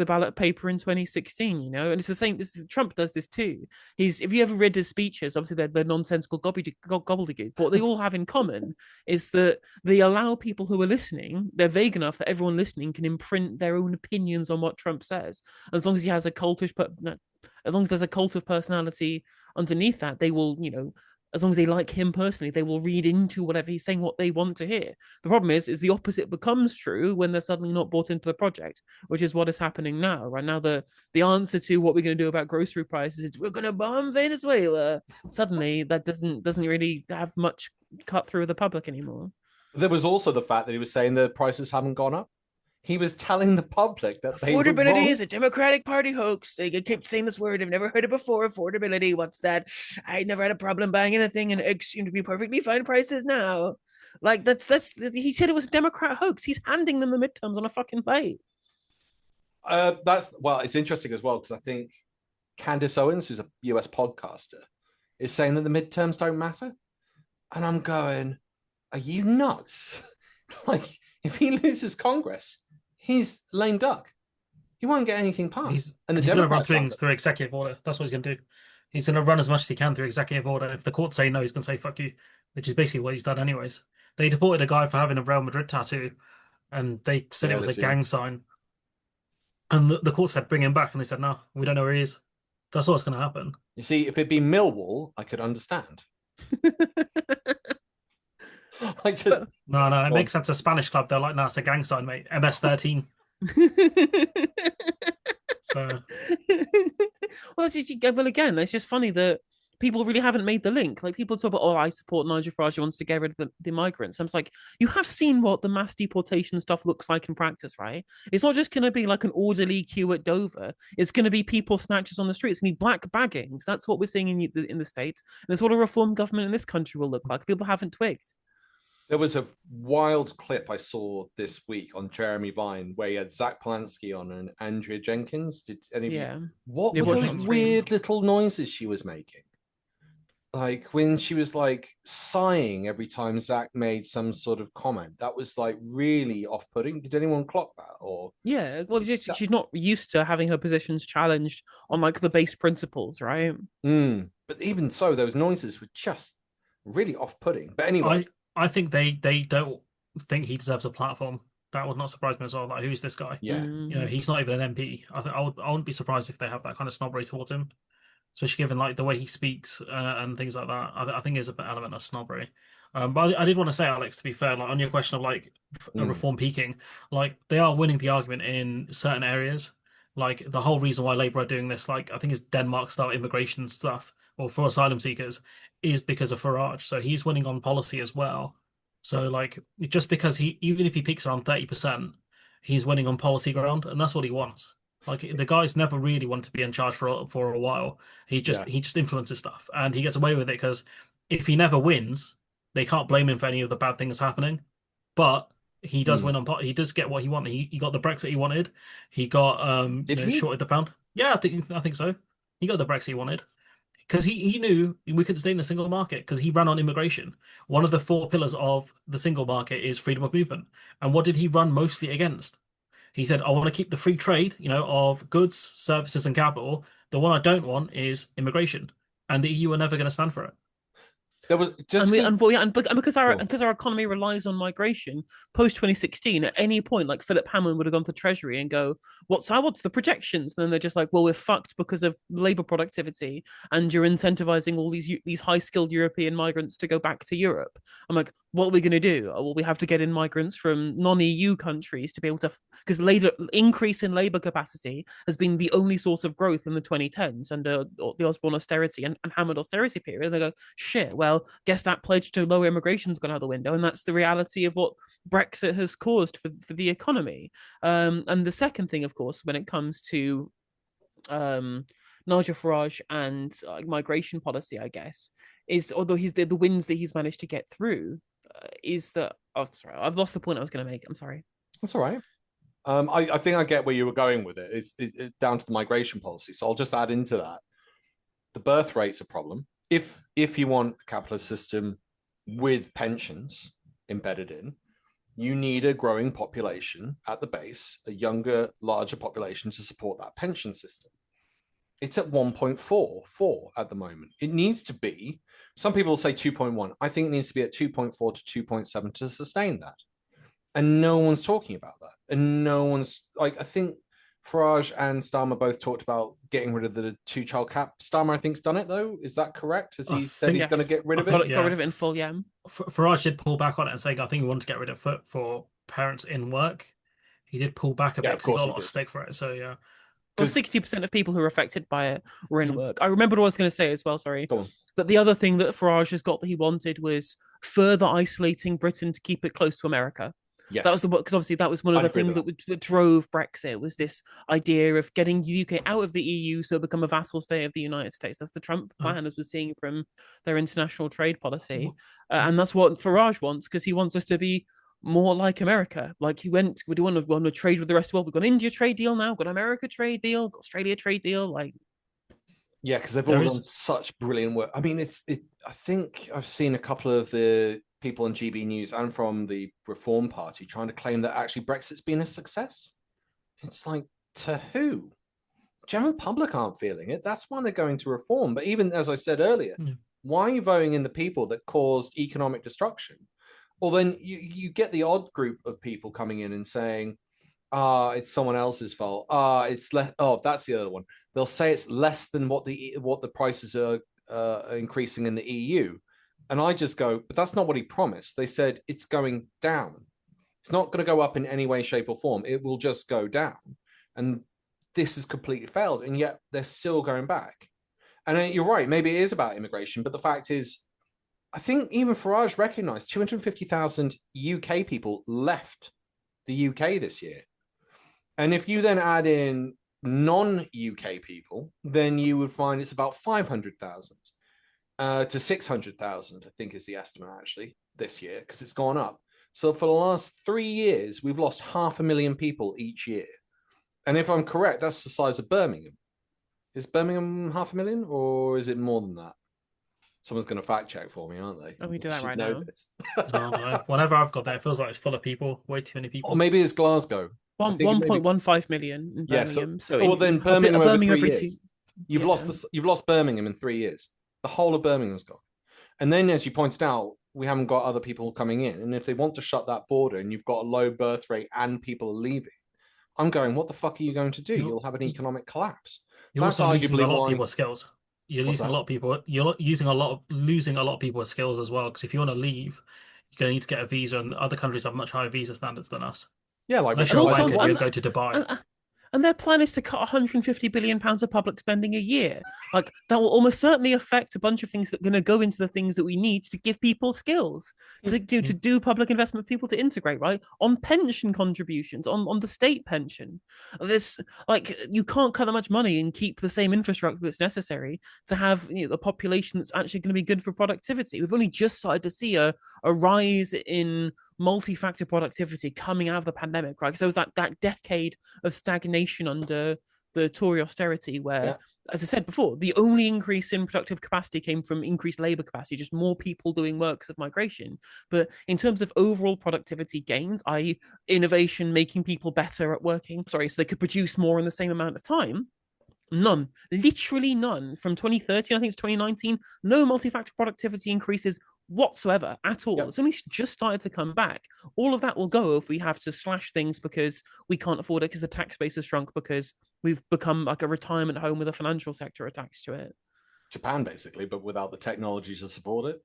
ballot paper in 2016, and it's the same. Trump does this too. If you ever read his speeches, obviously they're nonsensical gobbledygook, but what they all have in common is that they allow people who are listening, they're vague enough that everyone listening can imprint their own opinions on what Trump says. As long as he has as long as there's a cult of personality underneath that, they will, as long as they like him personally, they will read into whatever he's saying, what they want to hear. The problem is the opposite becomes true when they're suddenly not bought into the project, which is what is happening now. Right now, the answer to what we're going to do about grocery prices is we're going to bomb Venezuela. Suddenly, that doesn't really have much cut through the public anymore. There was also the fact that he was saying the prices haven't gone up. He was telling the public that affordability is a Democratic Party hoax. They keep saying this word. I've never heard it before. Affordability. What's that? I never had a problem buying anything, and it seemed to be perfectly fine prices now. Like that's. He said it was a Democrat hoax. He's handing them the midterms on a fucking plate. It's interesting as well, because I think Candace Owens, who's a US podcaster, is saying that the midterms don't matter, and I'm going, are you nuts? Like, If he loses Congress, he's lame duck. He won't get anything passed. He's and going to run things through executive order. That's what he's going to do. He's going to run as much as he can through executive order. If the courts say no, he's going to say fuck you, which is basically what he's done anyways. They deported a guy for having a Real Madrid tattoo, and they said it was a gang sign. And the court said bring him back, and they said no, we don't know where he is. That's what's going to happen. You see, if it'd been Millwall, I could understand. Like just no, it makes sense. A Spanish club, they're like, no, it's a gang sign, mate. MS-13. So. Well, again, it's just funny that people really haven't made the link. Like, people talk about, I support Nigel Farage who wants to get rid of the migrants. I'm just like, you have seen what the mass deportation stuff looks like in practice, right? It's not just going to be like an orderly queue at Dover. It's going to be people snatchers on the streets. It's going to be black baggings. That's what we're seeing in the States. And it's what a reform government in this country will look like. People haven't twigged. There was a wild clip I saw this week on Jeremy Vine where he had Zach Polanski on and Andrea Jenkins. Did anybody? Yeah. What were those weird little noises she was making? Like when she was like sighing every time Zach made some sort of comment. That was like really off-putting. Did anyone clock that? Or yeah, well, she's not used to having her positions challenged on like the base principles, right? But even so, those noises were just really off-putting. But anyway. I think they don't think he deserves a platform. That would not surprise me as well. Like, who's this guy? Yeah, he's not even an MP. I wouldn't be surprised if they have that kind of snobbery towards him, especially given like the way he speaks and things like that. I think there's an element of snobbery. But I did want to say, Alex, to be fair, like on your question of like reform peaking, like they are winning the argument in certain areas. Like the whole reason why Labour are doing this, like I think is Denmark-style immigration stuff or for asylum seekers, is because of Farage. So he's winning on policy as well. So like just because even if he peaks around 30%, he's winning on policy ground, and that's what he wants. Like the guy's never really wanted to be in charge for a while. He just influences stuff, and he gets away with it because if he never wins, they can't blame him for any of the bad things happening. But he does win on. He does get what he wanted. He got the Brexit he wanted. He got shorted the pound. Yeah, I think so. He got the Brexit he wanted. Because he knew we could stay in the single market because he ran on immigration. One of the 4 pillars of the single market is freedom of movement. And what did he run mostly against? He said, I want to keep the free trade, of goods, services, and capital. The one I don't want is immigration. And the EU are never going to stand for it. There was just because our economy relies on migration post 2016. At any point, like Philip Hammond would have gone to Treasury and go, "What's the projections?" And then they're just like, "Well, we're fucked because of labor productivity, and you're incentivizing all these high skilled European migrants to go back to Europe." I'm like, "What are we going to do? Well, we have to get in migrants from non-EU countries to be able to, because later increase in labor capacity has been the only source of growth in the 2010s under the Osborne austerity and Hammond austerity period." And they go, "Shit, well, guess that pledge to lower immigration's gone out the window," and that's the reality of what Brexit has caused for the economy. And the second thing, of course, when it comes to Nigel Farage and migration policy, I guess, is although he's the wins that he's managed to get through, is that sorry, I've lost the point I was going to make. I'm sorry. That's all right. I think I get where you were going with it. It's down to the migration policy. So I'll just add into that. The birth rate's a problem. If you want a capitalist system with pensions embedded in, you need a growing population at the base, a younger, larger population to support that pension system. It's at 1.44 at the moment. It needs to be, some people say 2.1. I think it needs to be at 2.4 to 2.7 to sustain that. And no one's talking about that. And no one's, like, I think Farage and Starmer both talked about getting rid of the 2-child cap. Starmer, I think, has done it, though. Is that correct? Has he said he's going to get rid of it? Got rid of it in full, yeah. Farage did pull back on it and say, I think he wanted to get rid of it for parents in work. He did pull back a bit because he got a lot of stick for it. So, yeah. Well, 60% of people who are affected by it were in work. I remember what I was going to say as well, sorry. But the other thing that Farage has got that he wanted was further isolating Britain to keep it close to America. Yes. That was because obviously that was one of the things that drove Brexit, was this idea of getting the UK out of the EU so become a vassal state of the United States. That's the Trump plan, as we're seeing from their international trade policy. And that's what Farage wants, because he wants us to be more like America. Like we want to trade with the rest of the world. We've got an India trade deal now, got an America trade deal, got Australia trade deal. Yeah, because they've all done such brilliant work. I mean, I think I've seen a couple of the people on GB News and from the Reform Party trying to claim that actually Brexit's been a success. It's like, to who? General public aren't feeling it. That's why they're going to reform. But even as I said earlier, why are you voting in the people that caused economic destruction? Well, then you get the odd group of people coming in and saying, it's someone else's fault. It's less. Oh, that's the other one. They'll say it's less than what the prices are increasing in the EU. And I just go, but that's not what he promised. They said it's going down. It's not going to go up in any way, shape, or form. It will just go down. And this has completely failed. And yet they're still going back. And you're right. Maybe it is about immigration. But the fact is, I think even Farage recognized 250,000 UK people left the UK this year. And if you then add in non-UK people, then you would find it's about 500,000 to 600,000, I think is the estimate actually this year, because it's gone up. So for the last 3 years, we've lost 500,000 people each year. And if I'm correct, that's the size of Birmingham. Is Birmingham 500,000 or is it more than that? Someone's going to fact check for me, aren't they? Oh, we do that right now. No. Whenever I've got there, it feels like it's full of people, way too many people. Or maybe it's Glasgow. 1.15 million in Birmingham. Yeah, so then Birmingham over 3 years. You've lost Birmingham in 3 years. The whole of Birmingham's gone. And then, as you pointed out, we haven't got other people coming in. And if they want to shut that border and you've got a low birth rate and people are leaving, I'm going, what the fuck are you going to do? You'll have an economic collapse. You're also losing a lot of people's skills. You're losing a lot of people. You're losing a lot of people's skills as well. Because if you want to leave, you're going to need to get a visa, and other countries have much higher visa standards than us. Yeah, like unless you're wanker, you go to Dubai. And their plan is to cut £150 billion of public spending a year. Like, that will almost certainly affect a bunch of things that are going to go into the things that we need to give people skills, to do public investment for people to integrate, right? On pension contributions, on the state pension. This, like, you can't cut that much money and keep the same infrastructure that's necessary to have a population that's actually going to be good for productivity. We've only just started to see a rise in multi-factor productivity coming out of the pandemic, right? Because there was that decade of stagnation under the Tory austerity where, as I said before, the only increase in productive capacity came from increased labor capacity, just more people doing works of migration. But in terms of overall productivity gains, i.e. innovation, making people better at working, so they could produce more in the same amount of time, none, literally none. From 2013, I think, to 2019, no multi-factor productivity increases whatsoever at all. It's only just started to come back. All of that will go if we have to slash things because we can't afford it, because the tax base has shrunk, because we've become like a retirement home with a financial sector attached to it. Japan, basically, but without the technology to support it.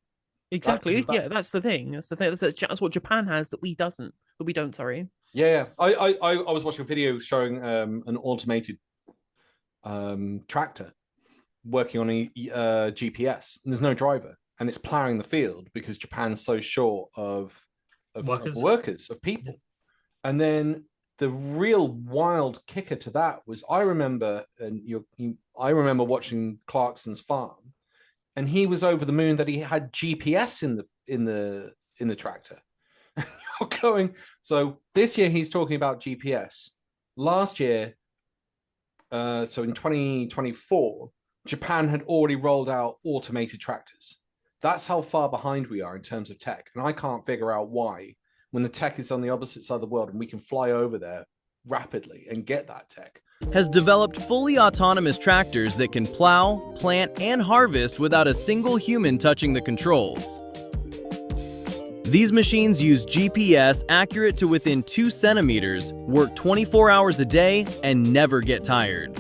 Exactly. That's the thing. That's what Japan has that we don't. Sorry. Yeah. I was watching a video showing an automated tractor working on a GPS. And there's no driver. And it's ploughing the field because Japan's so short of workers, of people. And then the real wild kicker to that was I remember watching Clarkson's farm, and he was over the moon that he had GPS in the tractor. You're going. So this year he's talking about GPS. Last year, so in 2024, Japan had already rolled out automated tractors. That's how far behind we are in terms of tech. And I can't figure out why, when the tech is on the opposite side of the world and we can fly over there rapidly and get that tech. Has developed fully autonomous tractors that can plow, plant, and harvest without a single human touching the controls. These machines use GPS accurate to within 2 centimeters, work 24 hours a day, and never get tired.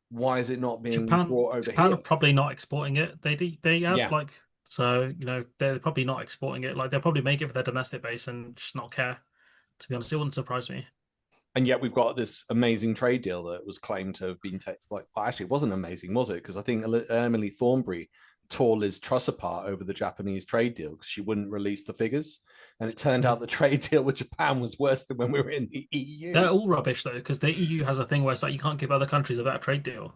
Why is it not being brought over here? Japan are probably not exporting it. They have so they're probably not exporting it. Like, they'll probably make it for their domestic base and just not care. To be honest, it wouldn't surprise me. And yet we've got this amazing trade deal that was claimed to have been actually it wasn't amazing, was it? Because I think Emily Thornberry tore Liz Truss apart over the Japanese trade deal because she wouldn't release the figures. And it turned out the trade deal with Japan was worse than when we were in the EU. They're all rubbish, though, because the EU has a thing where it's like you can't give other countries a better trade deal.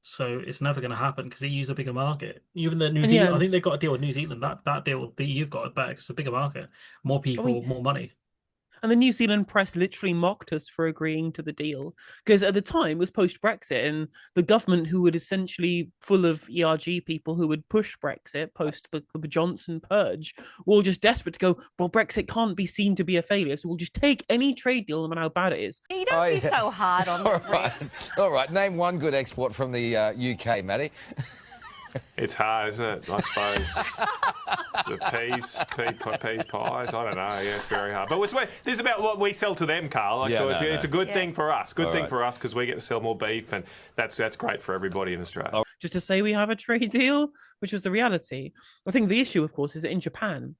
So it's never going to happen because the EU's a bigger market. Even the New Zealand, I think they've got a deal with New Zealand. That deal the EU've got is better because it's a bigger market. More people, more money. And the New Zealand press literally mocked us for agreeing to the deal. Because at the time, it was post-Brexit, and the government, who would essentially full of ERG people who would push Brexit post the Johnson purge, were all just desperate to go, well, Brexit can't be seen to be a failure, so we'll just take any trade deal no matter how bad it is. You don't be so hard on the Brits. All right, name one good export from the UK, Matty. It's hard, isn't it? I suppose. The peas pies. I don't know. Yeah, it's very hard. But this is about what we sell to them, Carl. It's a good thing for us. Good thing for us because we get to sell more beef, and that's great for everybody in Australia. Just to say we have a trade deal, which was the reality. I think the issue, of course, is that in Japan,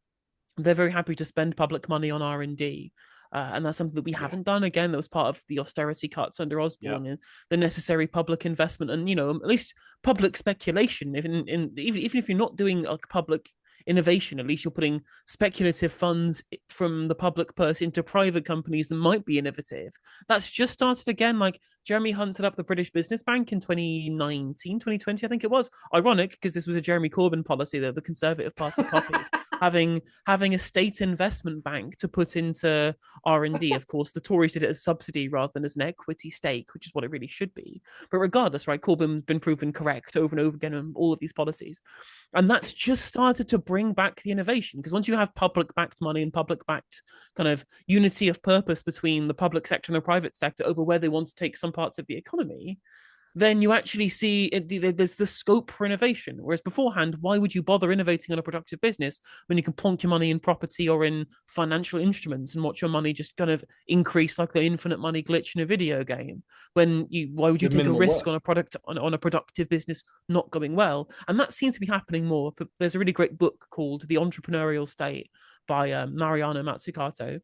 they're very happy to spend public money on R&D. And that's something that we haven't done. Again, that was part of the austerity cuts under Osborne, and the necessary public investment and, at least public speculation. Even if you're not doing like public innovation, at least you're putting speculative funds from the public purse into private companies that might be innovative. That's just started again. Like Jeremy Hunt set up the British Business Bank in 2019, 2020, I think it was. Ironic, because this was a Jeremy Corbyn policy that the Conservative Party copied. Having a state investment bank to put into R&D. Of course, the Tories did it as subsidy rather than as an equity stake, which is what it really should be. But regardless, right, Corbyn's been proven correct over and over again on all of these policies. And that's just started to bring back the innovation, because once you have public-backed money and public-backed kind of unity of purpose between the public sector and the private sector over where they want to take some parts of the economy, then you actually see there's the scope for innovation. Whereas beforehand, why would you bother innovating on a productive business when you can plonk your money in property or in financial instruments and watch your money just kind of increase like the infinite money glitch in a video game? Why would you take a risk on a product on a productive business not going well? And that seems to be happening more. There's a really great book called The Entrepreneurial State by Mariano Mazzucato,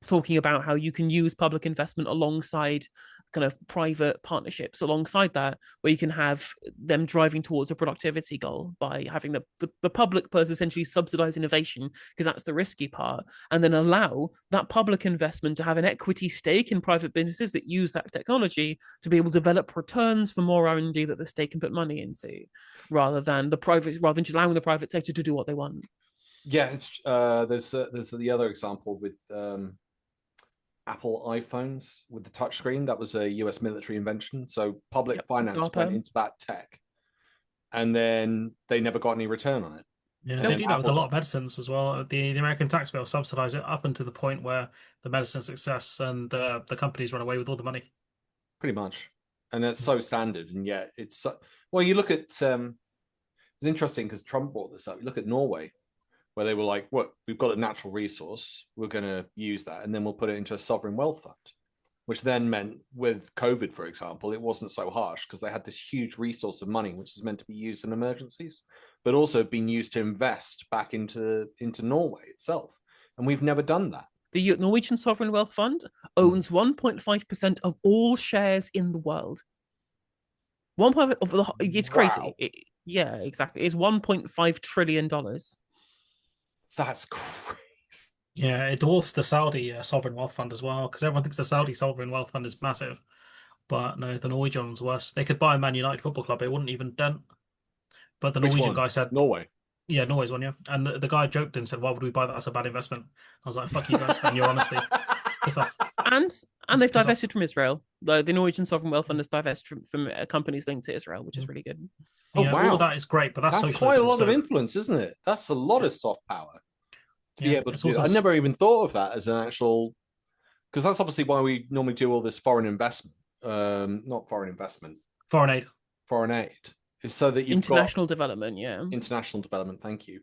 talking about how you can use public investment alongside kind of private partnerships alongside that, where you can have them driving towards a productivity goal by having the public purse essentially subsidize innovation, because that's the risky part, and then allow that public investment to have an equity stake in private businesses that use that technology to be able to develop returns for more R&D that the state can put money into, rather than just allowing the private sector to do what they want. Yeah, it's there's the other example with Apple iPhones with the touchscreen. That was a US military invention. So public finance went into that tech, and then they never got any return on it. Yeah, they do that with a lot of medicines as well. The American tax bill subsidized it up until the point where the medicine success and the companies run away with all the money. Pretty much. And it's so standard. And yet it's, well, you look at, it's interesting because Trump brought this up. You look at Norway, where they were like, "What? We've got a natural resource. We're going to use that, and then we'll put it into a sovereign wealth fund," which then meant with COVID, for example, it wasn't so harsh because they had this huge resource of money, which is meant to be used in emergencies, but also being used to invest back into Norway itself. And we've never done that. The Norwegian Sovereign Wealth Fund owns 1.5% of all shares in the world. 1.5 of the, it's crazy. Wow. Yeah, exactly. It's $1.5 trillion. That's crazy. Yeah, it dwarfs the Saudi Sovereign Wealth Fund as well, because everyone thinks the Saudi Sovereign Wealth Fund is massive. But no, the Norwegian one's worse. They could buy a Man United football club, it wouldn't even dent. But the Norwegian guy said... Norway. Yeah, Norway's one, yeah. And the guy joked and said, "Why would we buy that? That's a bad investment." I was like, "Fuck you guys and your honesty." Piss off. And they've divested from Israel. The Norwegian Sovereign Wealth Fund has divested from companies linked to Israel, which is really good. Oh, yeah, wow. All of that is great, but that's socialism, quite a lot of influence, isn't it? That's a lot of soft power to be able to do. I never even thought of that as an actual... Because that's obviously why we normally do all this foreign investment. Not foreign investment. Foreign aid. Foreign aid. Is so that you've international development, yeah. International development, thank you.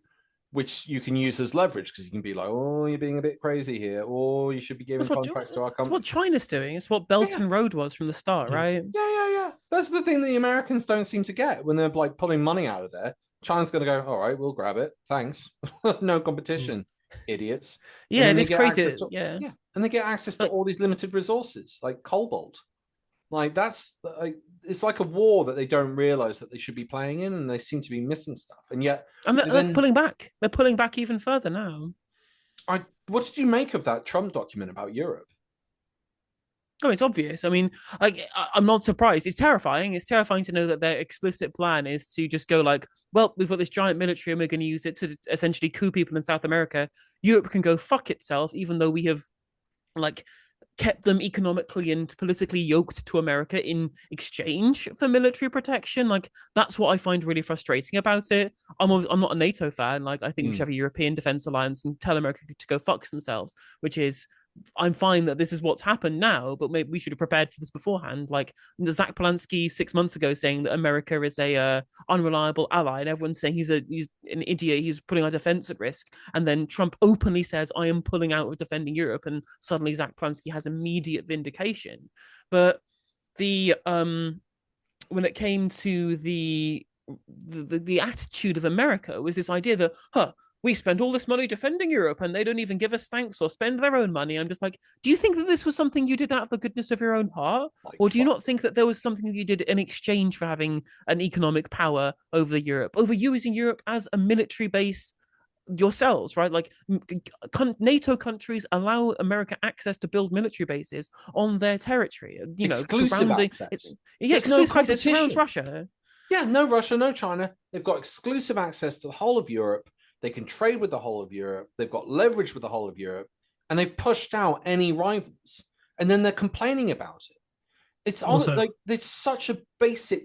Which you can use as leverage, because you can be like, "Oh, you're being a bit crazy here," or "You should be giving contracts to our company." It's what China's doing. It's what Belt and Road was from the start, right? Yeah. That's the thing that the Americans don't seem to get when they're like pulling money out of there. China's going to go, "All right, we'll grab it. Thanks. No competition, idiots." Yeah, and it's crazy. Yeah, and they get access to all these limited resources like cobalt. Like that's like, it's like a war that they don't realize that they should be playing in, and they seem to be missing stuff. And yet, they're pulling back. They're pulling back even further now. What did you make of that Trump document about Europe? Oh, it's obvious. I mean, like, I'm not surprised. It's terrifying. It's terrifying to know that their explicit plan is to just go like, "Well, we've got this giant military and we're going to use it to essentially coup people in South America. Europe can go fuck itself, even though we have like kept them economically and politically yoked to America in exchange for military protection. Like, that's what I find really frustrating about it. I'm not a NATO fan. Like, I think we should have a European Defence Alliance and tell America to go fuck themselves, which is, I'm fine that this is what's happened now, but maybe we should have prepared for this beforehand. Like Zach Polanski 6 months ago saying that America is a unreliable ally, and everyone's saying he's an idiot, he's putting our defense at risk. And then Trump openly says, I am pulling out of defending Europe, and suddenly Zach Polanski has immediate vindication. But the when it came to the attitude of America was this idea that, we spend all this money defending Europe and they don't even give us thanks or spend their own money. I'm just like, do you think that this was something you did out of the goodness of your own heart? Or do you not think that there was something that you did in exchange for having an economic power over Europe, over using Europe as a military base yourselves, right? Like NATO countries allow America access to build military bases on their territory. You know, exclusive access. Exclusive access surrounds Russia. Yeah, no Russia, no China. They've got exclusive access to the whole of Europe. They can trade with the whole of Europe. They've got leverage with the whole of Europe, and they've pushed out any rivals. And then they're complaining about it. It's also, like, it's such a basic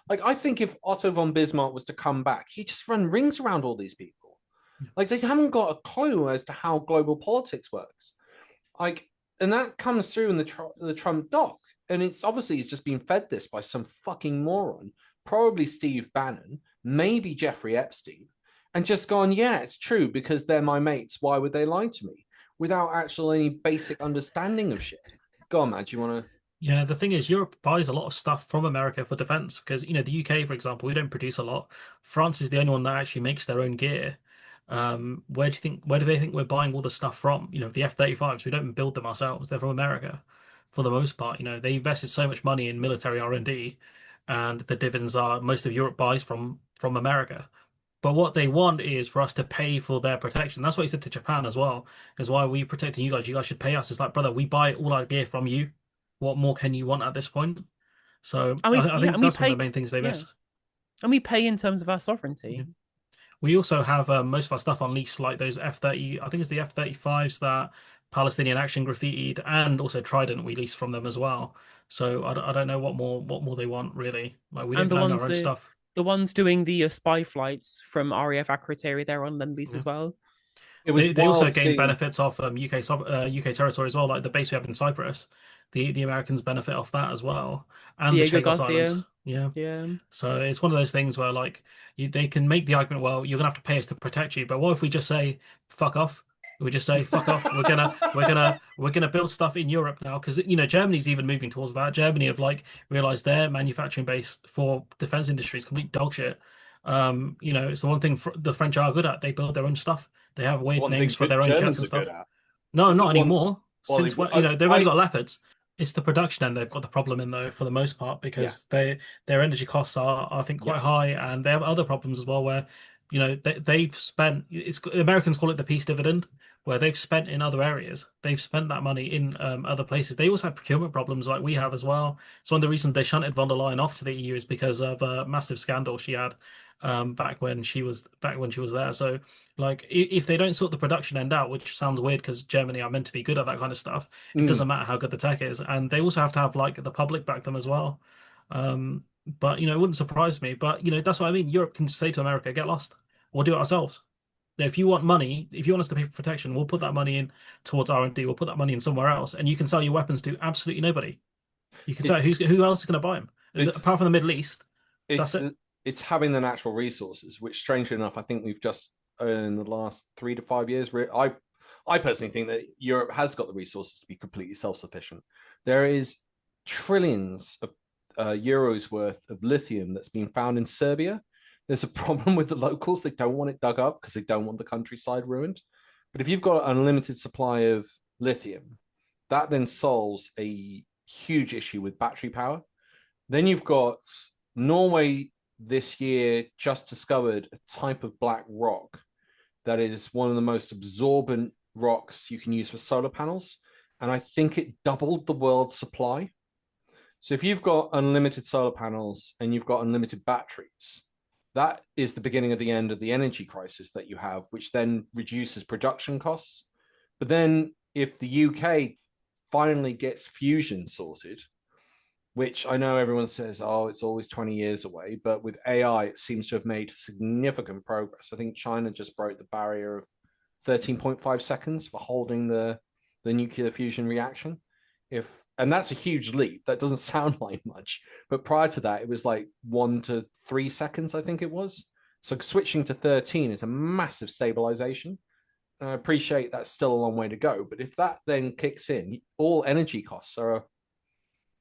Like, I think if Otto von Bismarck was to come back, he'd just run rings around all these people. Like, they haven't got a clue as to how global politics works. Like, and that comes through in the Trump doc. And it's obviously he's just been fed this by some fucking moron, probably Steve Bannon, maybe Jeffrey Epstein. And just gone, yeah, it's true because they're my mates. Why would they lie to me? Without actual any basic understanding of shit. Go on, Matt, do you want to? Yeah, the thing is, Europe buys a lot of stuff from America for defense because, you know, the UK, for example, we don't produce a lot. France is the only one that actually makes their own gear. Where do they think we're buying all the stuff from? You know, the F-35s, we don't build them ourselves. They're from America for the most part. You know, they invested so much money in military R&D, and the dividends are most of Europe buys from America. But what they want is for us to pay for their protection. That's what he said to Japan as well. Is why are we protecting you guys? You guys should pay us. It's like, brother, we buy all our gear from you. What more can you want at this point? So I think that's one of the main things they miss. And we pay in terms of our sovereignty. Yeah. We also have most of our stuff on lease, like those F-30. I think it's the F-35s that Palestinian Action graffitied, and also Trident we lease from them as well. So I don't know what more they want really. Like, we don't own our own stuff. The ones doing the spy flights from RAF Akrotiri, they're on Lend-Lease as well. They also gain benefits off UK territory as well, like the base we have in Cyprus. The Americans benefit off that as well, and Diego the Chagos Garcia. Islands. Yeah. So it's one of those things where, like, they can make the argument, well, you're gonna have to pay us to protect you, but what if we just say fuck off? We just say fuck off. We're gonna build stuff in Europe now, because, you know, Germany's even moving towards that. Germany have, like, realized their manufacturing base for defense industry is complete dog shit. You know, it's the one thing the French are good at. They build their own stuff. They have weird names for their own jets and stuff. No, not anymore. Since you know, they've only got Leopards. It's the production end they've got the problem in, though, for the most part, because their energy costs are, I think, quite high, and they have other problems as well where, you know, they've spent, Americans call it the peace dividend, where they've spent in other areas. They've spent that money in other places. They also have procurement problems like we have as well. So one of the reasons they shunted von der Leyen off to the EU is because of a massive scandal she had back when she was there. So, like, if they don't sort the production end out, which sounds weird because Germany are meant to be good at that kind of stuff, it doesn't matter how good the tech is. And they also have to have, like, the public back them as well. But, you know, it wouldn't surprise me. But, you know, that's what I mean. Europe can say to America, get lost. We'll do it ourselves. If you want money, if you want us to pay for protection, we'll put that money in towards R&D. We'll put that money in somewhere else, and you can sell your weapons to absolutely nobody. You can say who else is going to buy them apart from the Middle East. That's it. It's having the natural resources, which, strangely enough, I think we've just in the last 3 to 5 years. I personally think that Europe has got the resources to be completely self-sufficient. There is trillions of euros worth of lithium that's been found in Serbia. There's a problem with the locals. They don't want it dug up because they don't want the countryside ruined. But if you've got an unlimited supply of lithium, that then solves a huge issue with battery power. Then you've got Norway this year just discovered a type of black rock that is one of the most absorbent rocks you can use for solar panels. And I think it doubled the world's supply. So if you've got unlimited solar panels and you've got unlimited batteries, that is the beginning of the end of the energy crisis that you have, which then reduces production costs. But then if the UK finally gets fusion sorted, which I know everyone says, oh, it's always 20 years away, but with AI, it seems to have made significant progress. I think China just broke the barrier of 13.5 seconds for holding the nuclear fusion reaction. And that's a huge leap. That doesn't sound like much, but prior to that, it was like 1 to 3 seconds, I think it was. So switching to 13 is a massive stabilization. And I appreciate that's still a long way to go, but if that then kicks in, all energy costs are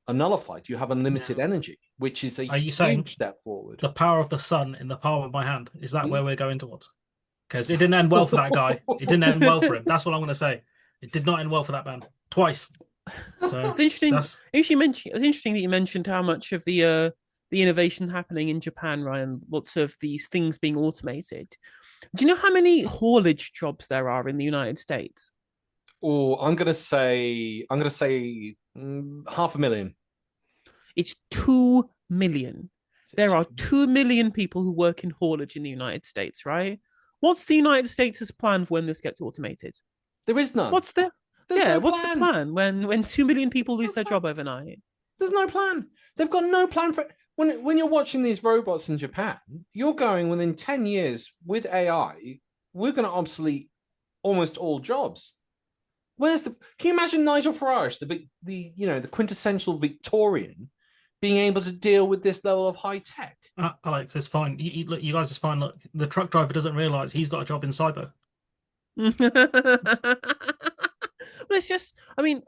nullified. You have unlimited energy, which is a huge step forward. The power of the sun in the palm of my hand, is that where we're going towards? Because it didn't end well for that guy. It didn't end well for him. That's what I'm going to say. It did not end well for that man. Twice. So it's interesting. It's interesting that you mentioned how much of the innovation happening in Japan, Ryan. Lots of these things being automated. Do you know how many haulage jobs there are in the United States? Oh, I'm going to say 500,000. It's 2 million. There are 2 million people who work in haulage in the United States, right? What's the United States' plan for when this gets automated? There is none. What's the plan when 2 million people lose their job overnight? There's no plan. They've got no plan for it. When you're watching these robots in Japan, you're going within 10 years with AI, we're going to obsolete almost all jobs. Can you imagine Nigel Farage, the quintessential Victorian, being able to deal with this level of high tech? Alex, it's fine. You guys, it's fine. Look, the truck driver doesn't realize he's got a job in cyber. Well, it's just, I mean,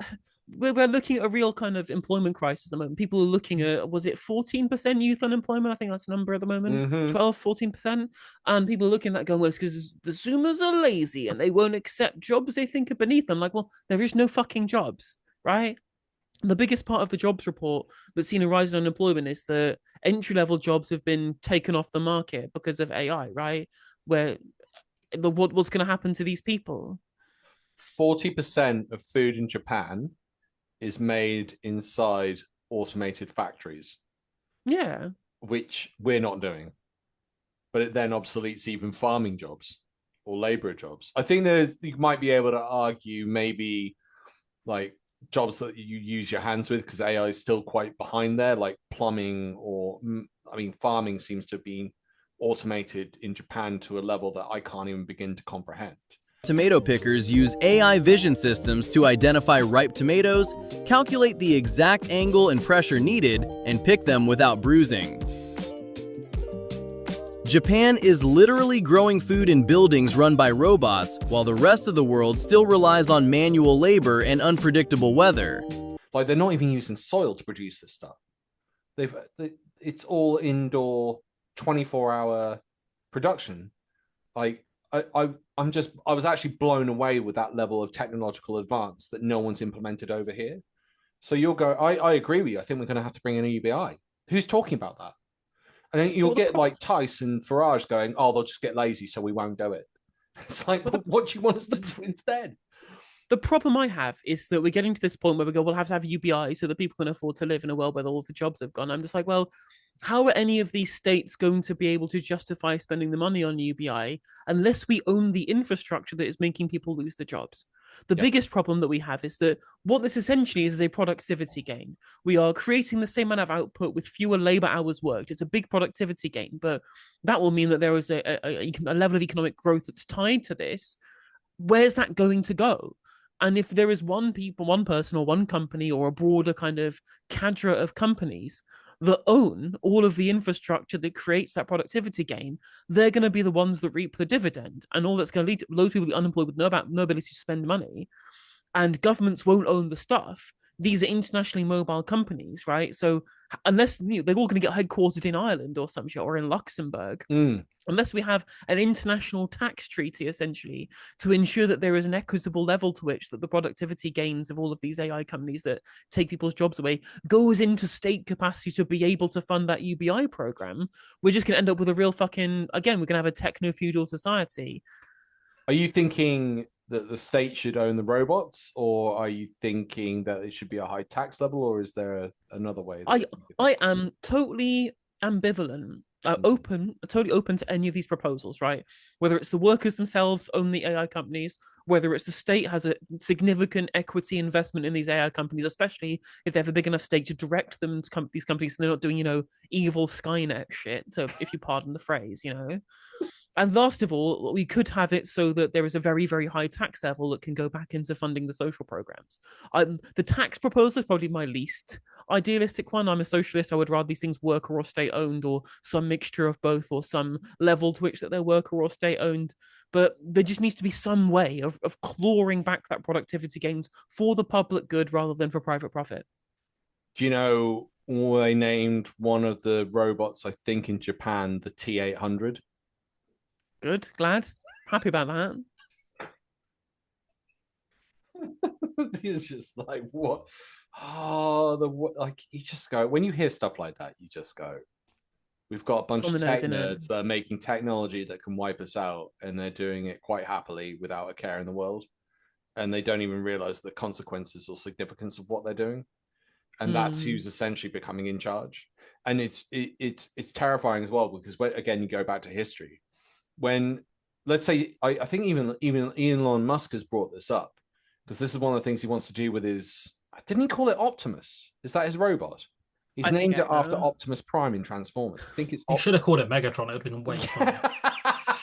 we're looking at a real kind of employment crisis at the moment. People are looking at, was it 14% youth unemployment? I think that's the number at the moment, 14%. And people are looking at that going, well, it's because the Zoomers are lazy and they won't accept jobs they think are beneath them. Like, well, there is no fucking jobs, right? The biggest part of the jobs report that's seen a rise in unemployment is that entry-level jobs have been taken off the market because of AI, right? What's going to happen to these people? 40% of food in Japan is made inside automated factories. Yeah. Which we're not doing. But it then obsoletes even farming jobs or labourer jobs. I think you might be able to argue maybe like jobs that you use your hands with, because AI is still quite behind there, like plumbing farming seems to have been automated in Japan to a level that I can't even begin to comprehend. Tomato pickers use AI vision systems to identify ripe tomatoes, calculate the exact angle and pressure needed, and pick them without bruising. Japan is literally growing food in buildings run by robots, while the rest of the world still relies on manual labor and unpredictable weather. Like, they're not even using soil to produce this stuff. It's all indoor, 24-hour production. Like, I was actually blown away with that level of technological advance that no one's implemented over here. So I agree with you. I think we're going to have to bring in a UBI. Who's talking about that? And then you'll get like Tice and Farage going, oh, they'll just get lazy, so we won't do it. It's like, what do you want us to do instead? The problem I have is that we're getting to this point where we go, we'll have to have UBI so that people can afford to live in a world where all of the jobs have gone. I'm just like, well, how are any of these states going to be able to justify spending the money on UBI unless we own the infrastructure that is making people lose their jobs? The biggest problem that we have is that what this essentially is a productivity gain. We are creating the same amount of output with fewer labor hours worked. It's a big productivity gain, but that will mean that there is a level of economic growth that's tied to this. Where's that going to go? And if there is one person or one company or a broader kind of cadre of companies that own all of the infrastructure that creates that productivity gain, they're going to be the ones that reap the dividend. And all that's going to lead to loads of people unemployed with no ability to spend money. And governments won't own the stuff. These are internationally mobile companies, right? So unless they're all going to get headquartered in Ireland or some shit, or in Luxembourg, unless we have an international tax treaty, essentially, to ensure that there is an equitable level to which that the productivity gains of all of these AI companies that take people's jobs away goes into state capacity to be able to fund that UBI program, we're just going to end up with a real we're going to have a techno-feudal society. Are you thinking that the state should own the robots, or are you thinking that it should be a high tax level, or is there another way? I am totally ambivalent totally open to any of these proposals, right? Whether it's the workers themselves own the AI companies, whether it's the state has a significant equity investment in these AI companies, especially if they have a big enough stake to direct them to these companies, so they're not doing, evil Skynet shit. So, if you pardon the phrase, And last of all, we could have it so that there is a very, very high tax level that can go back into funding the social programs. The tax proposal is probably my least idealistic one. I'm a socialist. I would rather these things worker or state owned, or some mixture of both, or some level to which that they're worker or state owned. But there just needs to be some way of clawing back that productivity gains for the public good rather than for private profit. Do you know they named one of the robots, I think in Japan, the T-800? Good, glad, happy about that. It's just like, what? Oh, you just go, when you hear stuff like that, you just go, we've got a bunch of tech nerds that are making technology that can wipe us out, and they're doing it quite happily without a care in the world, and they don't even realize the consequences or significance of what they're doing. And that's who's essentially becoming in charge. And it's terrifying as well, because again, you go back to history. When, let's say, I think even Elon Musk has brought this up, because this is one of the things he wants to do with his, didn't he call it Optimus? Is that his robot? He's named it after Optimus Prime in Transformers. I think it's. He should have called it Megatron. It would have been way funny.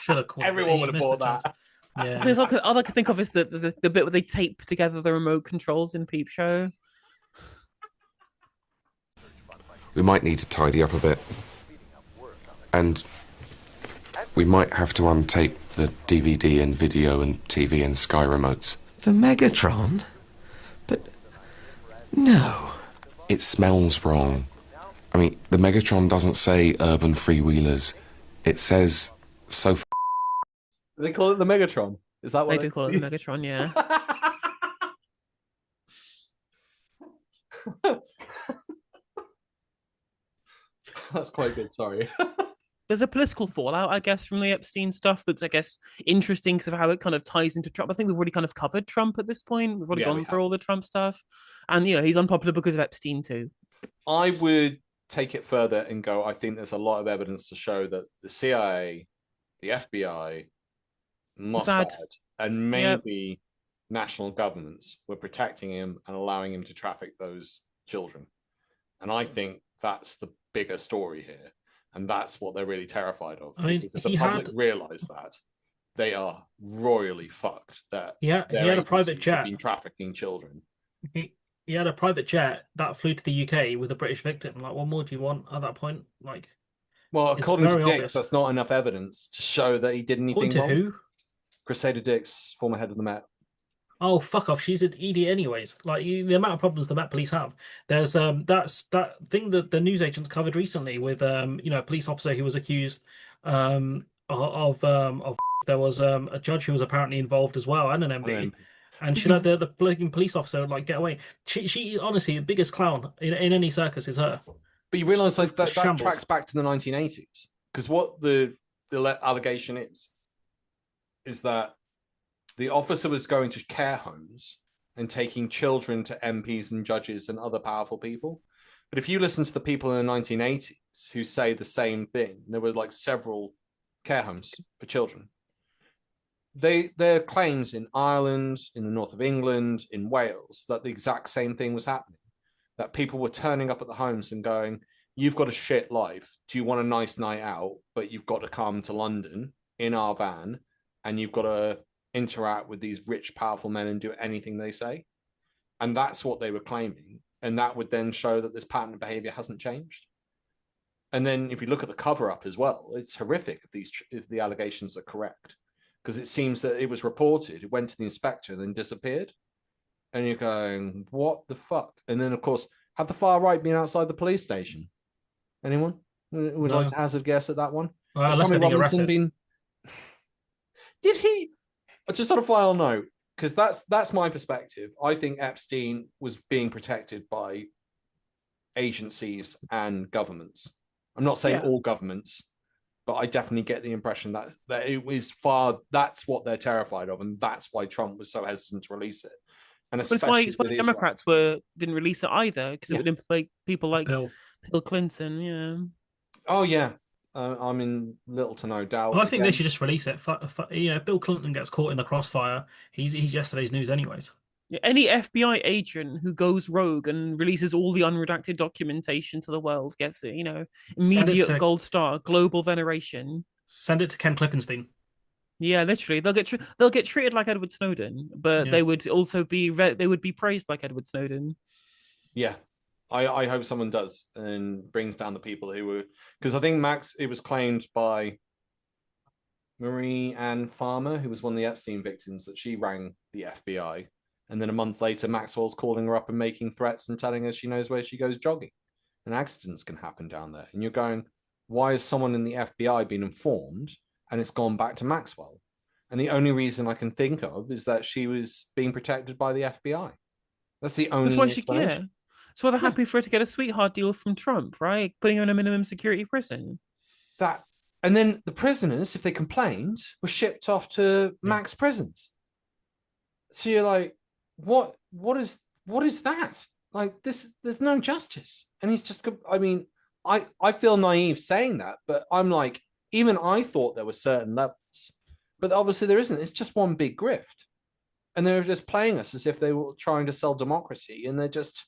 Should have called Everyone would have bought that. Yeah. All I can think of is the bit where they tape together the remote controls in Peep Show. We might need to tidy up a bit. And we might have to untape the DVD and video and TV and Sky remotes. The Megatron? But no. It smells wrong. I mean, the Megatron doesn't say urban freewheelers. It says so. They call it the Megatron. Is that what they do call it? The Megatron, yeah. That's quite good. Sorry. There's a political fallout, I guess, from the Epstein stuff that's, I guess, interesting because of how it kind of ties into Trump. I think we've already kind of covered Trump at this point. We've already gone through all the Trump stuff. And, he's unpopular because of Epstein too. I would take it further and go, I think there's a lot of evidence to show that the CIA, the FBI, Mossad, and maybe national governments were protecting him and allowing him to traffic those children. And I think that's the bigger story here. And that's what they're really terrified of. I mean, because if the public realize that, they are royally fucked. That he had a private jet been trafficking children. He had a private jet that flew to the UK with a British victim. Like, what more do you want at that point? Like, well, according to Dix, that's not enough evidence to show that he did anything wrong. Who? Crusader Dix, former head of the Met. Oh, fuck off. She's an ED anyways. Like, the amount of problems the Met police have. There's that's that thing that the news agents covered recently with a police officer who was accused of there was a judge who was apparently involved as well, and an MD. And she let the police officer get away. She honestly, the biggest clown in any circus is her. But you realise that tracks back to the 1980s, because what the allegation is that the officer was going to care homes and taking children to MPs and judges and other powerful people. But if you listen to the people in the 1980s who say the same thing, there were several care homes for children. Their claims in Ireland, in the north of England, in Wales, that the exact same thing was happening. That people were turning up at the homes and going, you've got a shit life. Do you want a nice night out? But you've got to come to London in our van, and you've got to interact with these rich, powerful men and do anything they say. And that's what they were claiming. And that would then show that this pattern of behavior hasn't changed. And then if you look at the cover-up as well, it's horrific if the allegations are correct. Because it seems that it was reported, it went to the inspector and then disappeared. And you're going, what the fuck? And then, of course, have the far right been outside the police station? Anyone would like to hazard a guess at that one? Well, unless they're being arrested. Did he? Just on a final note, because that's my perspective. I think Epstein was being protected by agencies and governments. I'm not saying all governments, but I definitely get the impression that it was that's what they're terrified of, and that's why Trump was so hesitant to release it. And it's why Democrats didn't release it either, because it would implicate people like Bill Clinton. Yeah. Oh yeah, I'm in little to no doubt. Well, I think they should just release it. Bill Clinton gets caught in the crossfire. He's yesterday's news, anyways. Any FBI agent who goes rogue and releases all the unredacted documentation to the world gets it, immediate gold star, global veneration. Send it to Ken Klippenstein. Yeah, literally, they'll get treated like Edward Snowden, but they would also be praised like Edward Snowden. Yeah, I hope someone does and brings down the people who were, because I think it was claimed by Marie Ann Farmer, who was one of the Epstein victims, that she rang the FBI. And then a month later, Maxwell's calling her up and making threats and telling her she knows where she goes jogging. And accidents can happen down there. And you're going, why has someone in the FBI been informed and it's gone back to Maxwell? And the only reason I can think of is that she was being protected by the FBI. That's the only explanation. That's why they're happy for her to get a sweetheart deal from Trump, right? Putting her in a minimum security prison. And then the prisoners, if they complained, were shipped off to max prisons. So you're like, what is that? Like, this, there's no justice. And he's just, I mean, I feel naive saying that, but I'm like, even I thought there were certain levels, but obviously there isn't. It's just one big grift. And they're just playing us as if they were trying to sell democracy, and they're just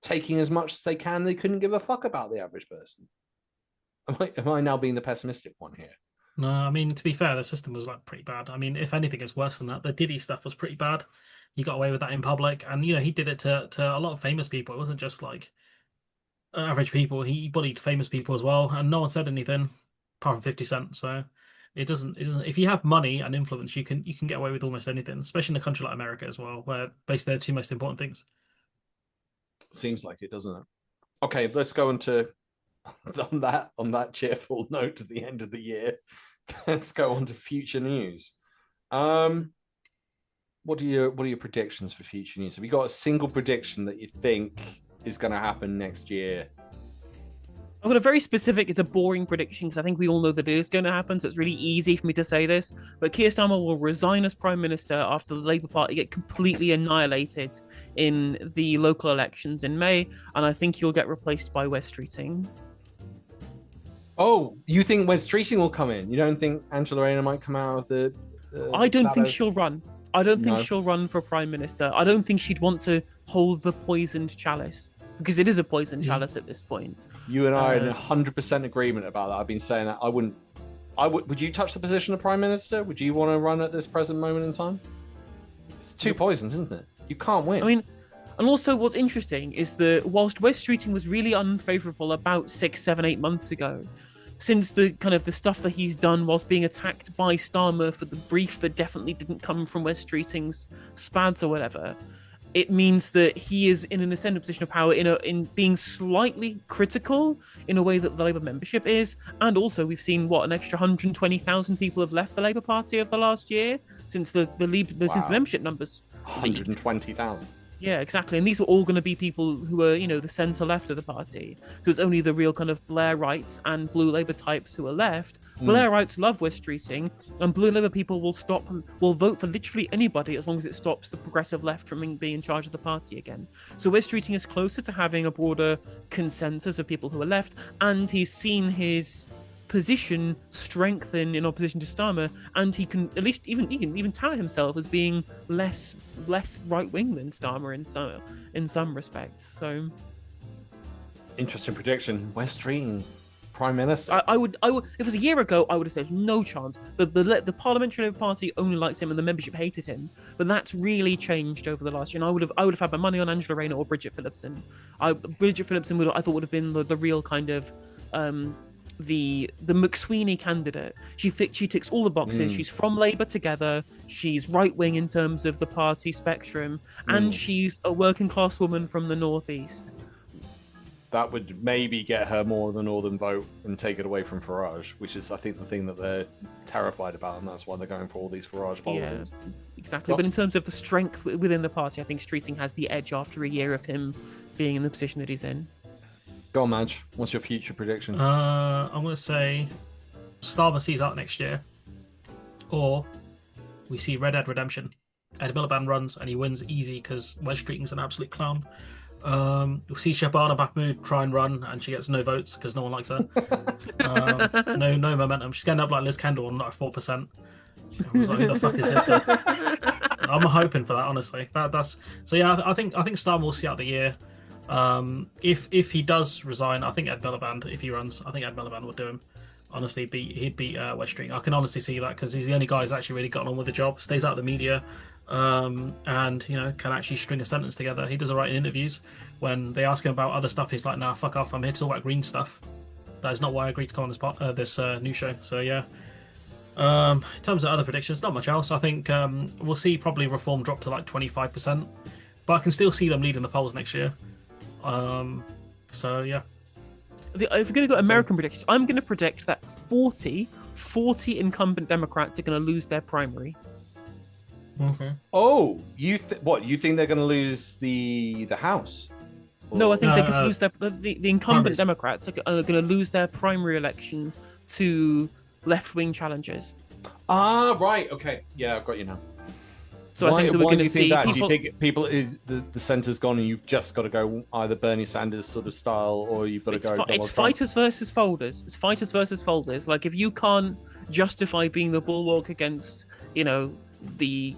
taking as much as they can. They couldn't give a fuck about the average person. Am I now being the pessimistic one here? No, I mean, to be fair, the system was like pretty bad. I mean, if anything, it's worse than that. The Diddy stuff was pretty bad. He got away with that in public, and he did it to a lot of famous people. It wasn't just like average people. He bullied famous people as well, and no one said anything apart from 50 Cent. So it doesn't. If you have money and influence, you can get away with almost anything, especially in a country like America as well, where basically they're two most important things. Seems like it, doesn't it? Okay, let's go into on that cheerful note to the end of the year. Let's go on to future news. What are your predictions for future news? Have you got a single prediction that you think is going to happen next year? I've got a very specific, it's a boring prediction because I think we all know that it is going to happen, so it's really easy for me to say this. But Keir Starmer will resign as Prime Minister after the Labour Party get completely annihilated in the local elections in May, and I think he'll get replaced by Wes Streeting. Oh, you think Wes Streeting will come in? You don't think Angela Rayner might come out of the... I don't think she'll run. I don't think she'll run for Prime Minister. I don't think she'd want to hold the poisoned chalice, because it is a poisoned chalice at this point. You and I are in 100% agreement about that. I've been saying that. Would you touch the position of Prime Minister? Would you want to run at this present moment in time? It's too poisoned, isn't it? You can't win. I mean, and also what's interesting is that whilst Wes Streeting was really unfavourable about 6, 7, 8 months ago, since the kind of the stuff that he's done whilst being attacked by Starmer for the brief that definitely didn't come from Wes Streeting's spads or whatever, it means that he is in an ascendant position of power in being slightly critical in a way that the Labour membership is. And also we've seen, an extra 120,000 people have left the Labour Party over the last year since the membership numbers. 120,000. Yeah, exactly. And these are all going to be people who are, the centre left of the party. So it's only the real kind of Blairites and Blue Labour types who are left. Blairites love Wes Streeting, and Blue Labour people will vote for literally anybody as long as it stops the progressive left from being in charge of the party again. So Wes Streeting is closer to having a broader consensus of people who are left, and he's seen his position strengthen in opposition to Starmer, and he can at least even tout himself as being less right wing than Starmer in some respects. So interesting prediction. Wes Streeting, Prime Minister. I would if it was a year ago, I would have said no chance. But the Parliamentary Labour Party only likes him, and the membership hated him. But that's really changed over the last year. And I would have had my money on Angela Rayner or Bridget Phillipson. Bridget Phillipson would have been the real kind of the McSweeney candidate. She ticks all the boxes. She's from Labour Together. She's right wing in terms of the party spectrum, and she's a working class woman from the northeast. That would maybe get her more of the northern vote and take it away from Farage, which is, I think, the thing that they're terrified about, and that's why they're going for all these Farage politics. Yeah, exactly. But in terms of the strength within the party, I think Streeting has the edge after a year of him being in the position that he's in. Go on, Madge. What's your future prediction? I'm going to say Starmer sees out next year, or we see Red Dead Redemption. Ed Miliband runs and he wins easy because Wes Streeting's an absolute clown. We'll see Shabana Mahmood try and run, and she gets no votes because no one likes her. No momentum. She's going to end up like Liz Kendall on like 4%. I was like, who the fuck is this guy? I'm hoping for that, honestly. That's so. Yeah, I think Starmer will see out the year. If he does resign, I think Ed Miliband, if he runs, I think Ed Miliband would do him. Honestly, he'd beat Westring. I can honestly see that because he's the only guy who's actually really gotten on with the job, stays out of the media, and can actually string a sentence together. He does it right in interviews. When they ask him about other stuff, he's like, "Nah, fuck off. I'm here to talk about green stuff. That is not why I agreed to come on this new show." So yeah. In terms of other predictions, not much else. I think we'll see probably Reform drop to like 25%, but I can still see them leading the polls next year. So yeah. If we're going to go American predictions, I'm going to predict that 40 incumbent Democrats are going to lose their primary. Okay. Oh, you think they're going to lose the House? No, I think they could lose the incumbent primaries. Democrats are going to lose their primary election to left-wing challengers. Ah, right. Okay. Yeah, I've got you now. So I think that we're going to see that? people... Do you think people the centre's gone and you've just got to go either Bernie Sanders sort of style or you've got to go It's fighters versus folders. It's fighters versus folders. Like if you can't justify being the bulwark against, the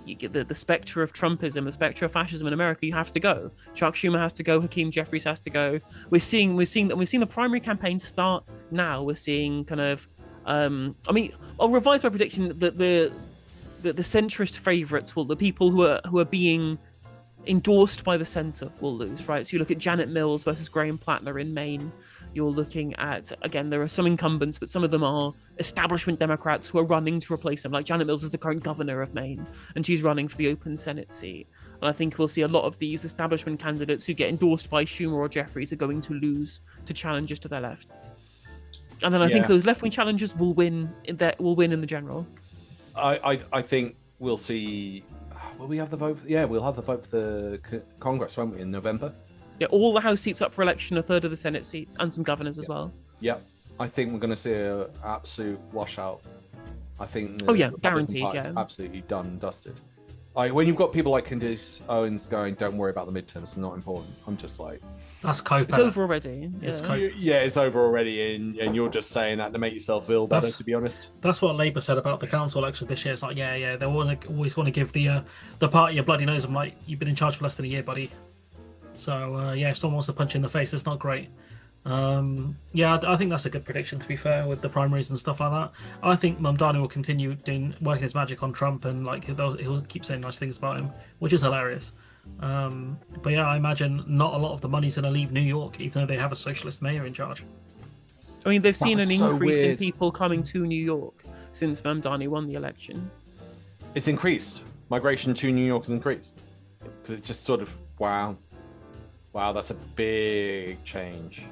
spectre of Trumpism, the spectre of fascism in America, you have to go. Chuck Schumer has to go. Hakeem Jeffries has to go. We're seeing the primary campaign start now. We're seeing kind of, I'll revise my prediction that the centrist favourites the people who are being endorsed by the centre will lose, right? So you look at Janet Mills versus Graham Plattner in Maine. You're looking at, again, there are some incumbents, but some of them are establishment Democrats who are running to replace them. Like Janet Mills is the current governor of Maine, and she's running for the open Senate seat. And I think we'll see a lot of these establishment candidates who get endorsed by Schumer or Jeffries are going to lose to challengers to their left. And then I think those left-wing challengers will win in the general. I think we'll see. Will we have the vote? Yeah, we'll have the vote for the Congress, won't we, in November? Yeah, all the House seats up for election, a third of the Senate seats, and some governors as well. Yeah, I think we're going to see an absolute washout. I think. Guaranteed. Yeah, absolutely done and dusted. When you've got people like Candace Owens going, "Don't worry about the midterms; it's not important." I'm just like, that's cope. It's over already. It's it's over already, and you're just saying that to make yourself feel better. To be honest, that's what Labour said about the council elections this year. It's like, they always want to give the party a bloody nose. I'm like, you've been in charge for less than a year, buddy. So if someone wants to punch you in the face, it's not great. I think that's a good prediction, to be fair, with the primaries and stuff like that. I think Mamdani will continue working his magic on Trump, and like he'll keep saying nice things about him, which is hilarious. But yeah, I imagine not a lot of the money's going to leave New York, even though they have a socialist mayor in charge. I mean, they've seen an increase in people coming to New York since Mamdani won the election. It's increased. Migration to New York has increased. Because it's just sort of, wow, that's a big change.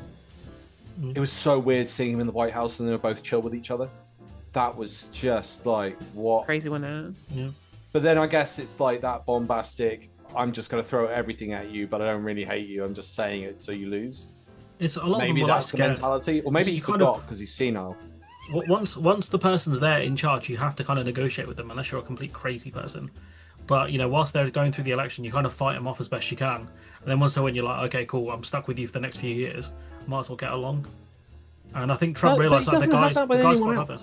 It was so weird seeing him in the White House and they were both chill with each other. That was just like, what? It's crazy one out. Yeah. But then I guess it's like that bombastic, I'm just going to throw everything at you, but I don't really hate you. I'm just saying it so you lose. It's a lot maybe of them that's the mentality. Or maybe he forgot because he's senile. Once the person's there in charge, you have to kind of negotiate with them unless you're a complete crazy person. But, whilst they're going through the election, you kind of fight them off as best you can. And then once they win, you're like, okay, cool, I'm stuck with you for the next few years. Might as well get along. And I think Trump realised that the guy's quite clever.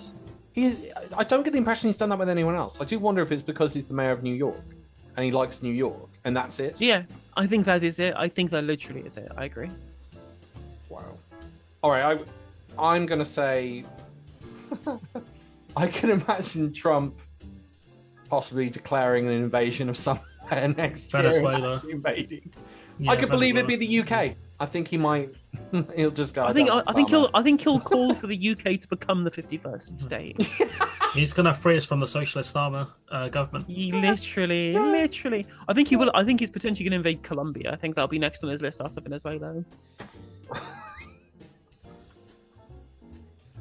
I don't get the impression he's done that with anyone else. I do wonder if it's because he's the mayor of New York and he likes New York and that's it. Yeah, I think that is it. I think that literally is it. I agree. Wow. All right, I'm going to say I can imagine Trump possibly declaring an invasion of somewhere next year. Venezuela. Invading. Yeah, I could believe it'd be the UK. I think he might. He'll just go. I think he'll call for the UK to become the 51st state. He's gonna free us from the socialist Starmer government. Literally. I think he will. I think he's potentially gonna invade Colombia. I think that'll be next on his list after Venezuela.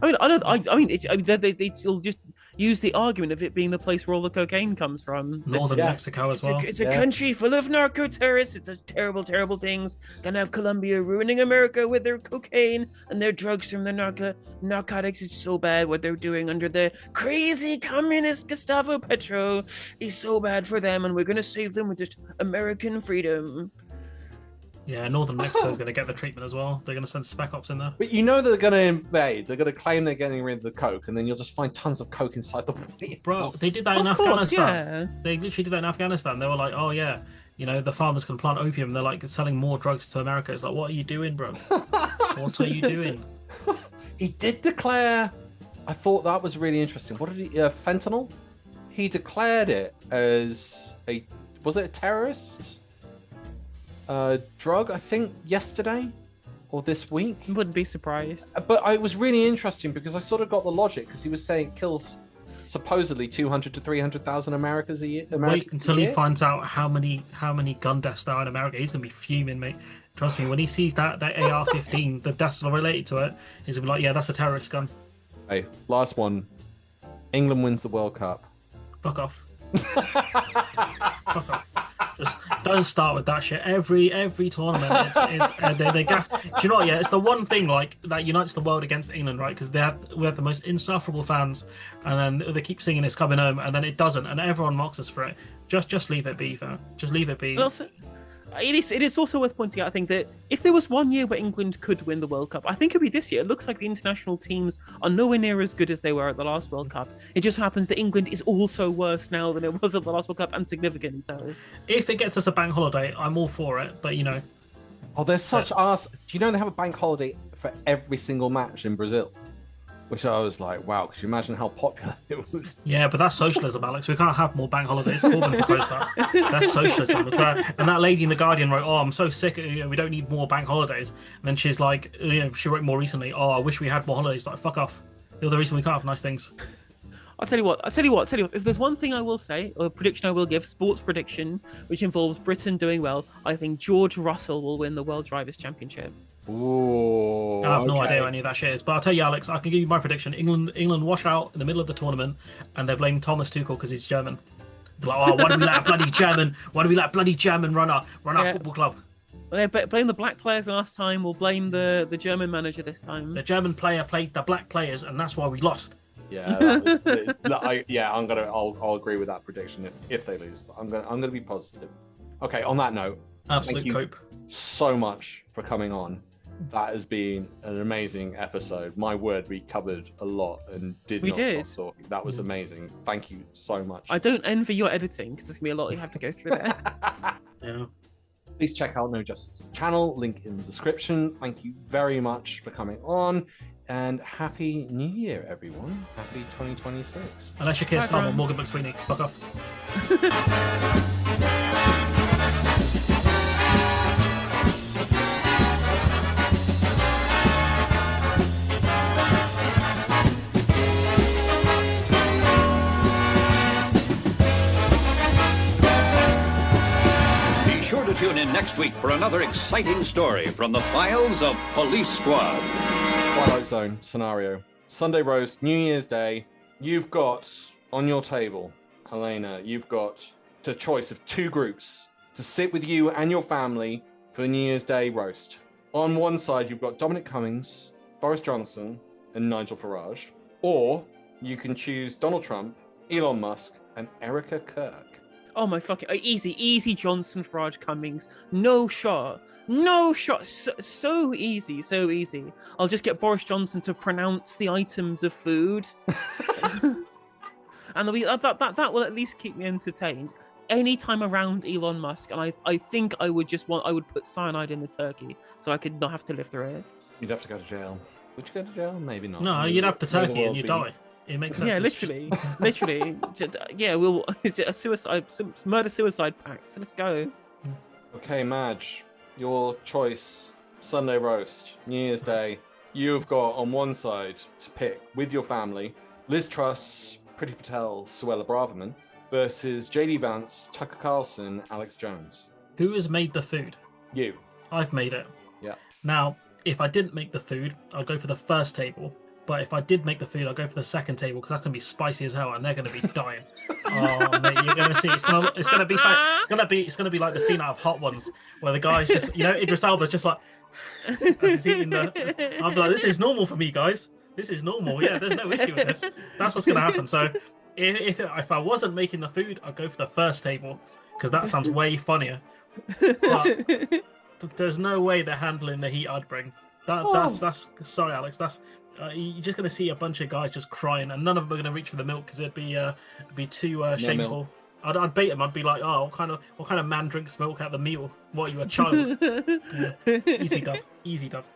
They'll just use the argument of it being the place where all the cocaine comes from. Northern Mexico as well. It's a country full of narco-terrorists. It's a terrible, terrible things. Gonna have Colombia ruining America with their cocaine and their drugs from the narcotics. It's so bad what they're doing under the crazy communist Gustavo Petro. Is so bad for them, and we're gonna save them with just American freedom. Yeah, northern Mexico is going to get the treatment as well. They're going to send spec ops in there. But you know they're going to invade. They're going to claim they're getting rid of the coke, and then you'll just find tons of coke inside the body. Bro, they did that in Afghanistan. They literally did that in Afghanistan. They were like, oh yeah, the farmers can plant opium. They're like selling more drugs to America. It's like, what are you doing, bro? What are you doing? He did declare. I thought that was really interesting. What did he? Fentanyl. He declared it as was it a terrorist drug? I think yesterday or this week. Wouldn't be surprised. But it was really interesting because I sort of got the logic because he was saying it kills supposedly 200 to 300,000 Americans a year. Wait until he finds out how many gun deaths there are in America. He's gonna be fuming, mate. Trust me. When he sees that AR-15, the deaths are related to it, he's gonna be like, yeah, that's a terrorist gun. Hey, last one. England wins the World Cup. Fuck off. Fuck off. Just don't start with that shit. Every tournament, they gas. Do you know what? Yeah, it's the one thing like that unites the world against England, right? Because we have the most insufferable fans, and then they keep singing "It's Coming Home," and then it doesn't, and everyone mocks us for it. Just leave it be, fam. Just leave it be. It is also worth pointing out, I think, that if there was one year where England could win the World Cup, I think it'd be this year. It looks like the international teams are nowhere near as good as they were at the last World Cup. It just happens that England is also worse now than it was at the last World Cup, and significantly so. If it gets us a bank holiday, I'm all for it, but Oh, there's such arse. Do you know they have a bank holiday for every single match in Brazil? Which I was like, wow, could you imagine how popular it was? Yeah, but that's socialism, Alex. We can't have more bank holidays. Corbyn proposed that. That's socialism. And that lady in The Guardian wrote, oh, I'm so sick. We don't need more bank holidays. And then she's like, she wrote more recently, oh, I wish we had more holidays. Like, fuck off. You're the reason we can't have nice things. I'll tell you what. If there's one thing I will say, or a prediction I will give, sports prediction, which involves Britain doing well, I think George Russell will win the World Drivers' Championship. Ooh, I have no idea what any of that shit is, but I'll tell you, Alex, I can give you my prediction. England wash out in the middle of the tournament, and they blame Thomas Tuchel because he's German. They're like, oh, why do we let a bloody German? Why do we let a bloody German run our football club? Well, they blame the black players last time. We'll blame the German manager this time. The German player played the black players, and that's why we lost. Yeah, I'll agree with that prediction if they lose. But I'm gonna be positive. Okay, on that note, absolute cope. So much for coming on. That has been an amazing episode. My word, we covered a lot and did not stop talking. That was amazing. Thank you so much. I don't envy your editing because there's gonna be a lot you have to go through there. Yeah. Please check out No Justice's channel, link in the description. Thank you very much for coming on. And Happy New Year, everyone. Happy 2026. Unless you're Keir Starmer, Morgan McSweeney. Fuck off. Tune in next week for another exciting story from the files of Police Squad. Twilight Zone scenario. Sunday roast, New Year's Day. You've got on your table, Helena, you've got the choice of two groups to sit with you and your family for the New Year's Day roast. On one side, you've got Dominic Cummings, Boris Johnson, and Nigel Farage. Or you can choose Donald Trump, Elon Musk, and Erica Kirk. Oh my fucking easy Johnson, Farage, Cummings, no shot, so easy. I'll just get Boris Johnson to pronounce the items of food, and that will at least keep me entertained. Anytime around Elon Musk, and I think I would put cyanide in the turkey so I could not have to live through it. You'd have to go to jail. Would you go to jail? Maybe not. No, you'd have the turkey and you die. It makes sense. Yeah, literally. Yeah, it's a suicide, murder-suicide pact. So let's go. Okay, Madge, your choice. Sunday roast, New Year's Day. You've got on one side to pick with your family Liz Truss, Priti Patel, Suella Braverman versus JD Vance, Tucker Carlson, Alex Jones. Who has made the food? You. I've made it. Yeah. Now, if I didn't make the food, I'd go for the first table. But if I did make the food, I'll go for the second table because that's gonna be spicy as hell, and they're gonna be dying. Oh mate, you're gonna see. It's gonna be like the scene out of Hot Ones where the guy's just, Idris Elba's just like as he's eating the. I'll be like, this is normal for me, guys. This is normal. Yeah, there's no issue with this. That's what's gonna happen. So if I wasn't making the food, I'd go for the first table because that sounds way funnier. But there's no way they're handling the heat I'd bring. That's sorry, Alex. That's you're just gonna see a bunch of guys just crying, and none of them are gonna reach for the milk because it'd be too shameful. I'd bait them. I'd be like, oh, what kind of man drinks milk at the meal? What, are you, a child? Yeah. Easy dove.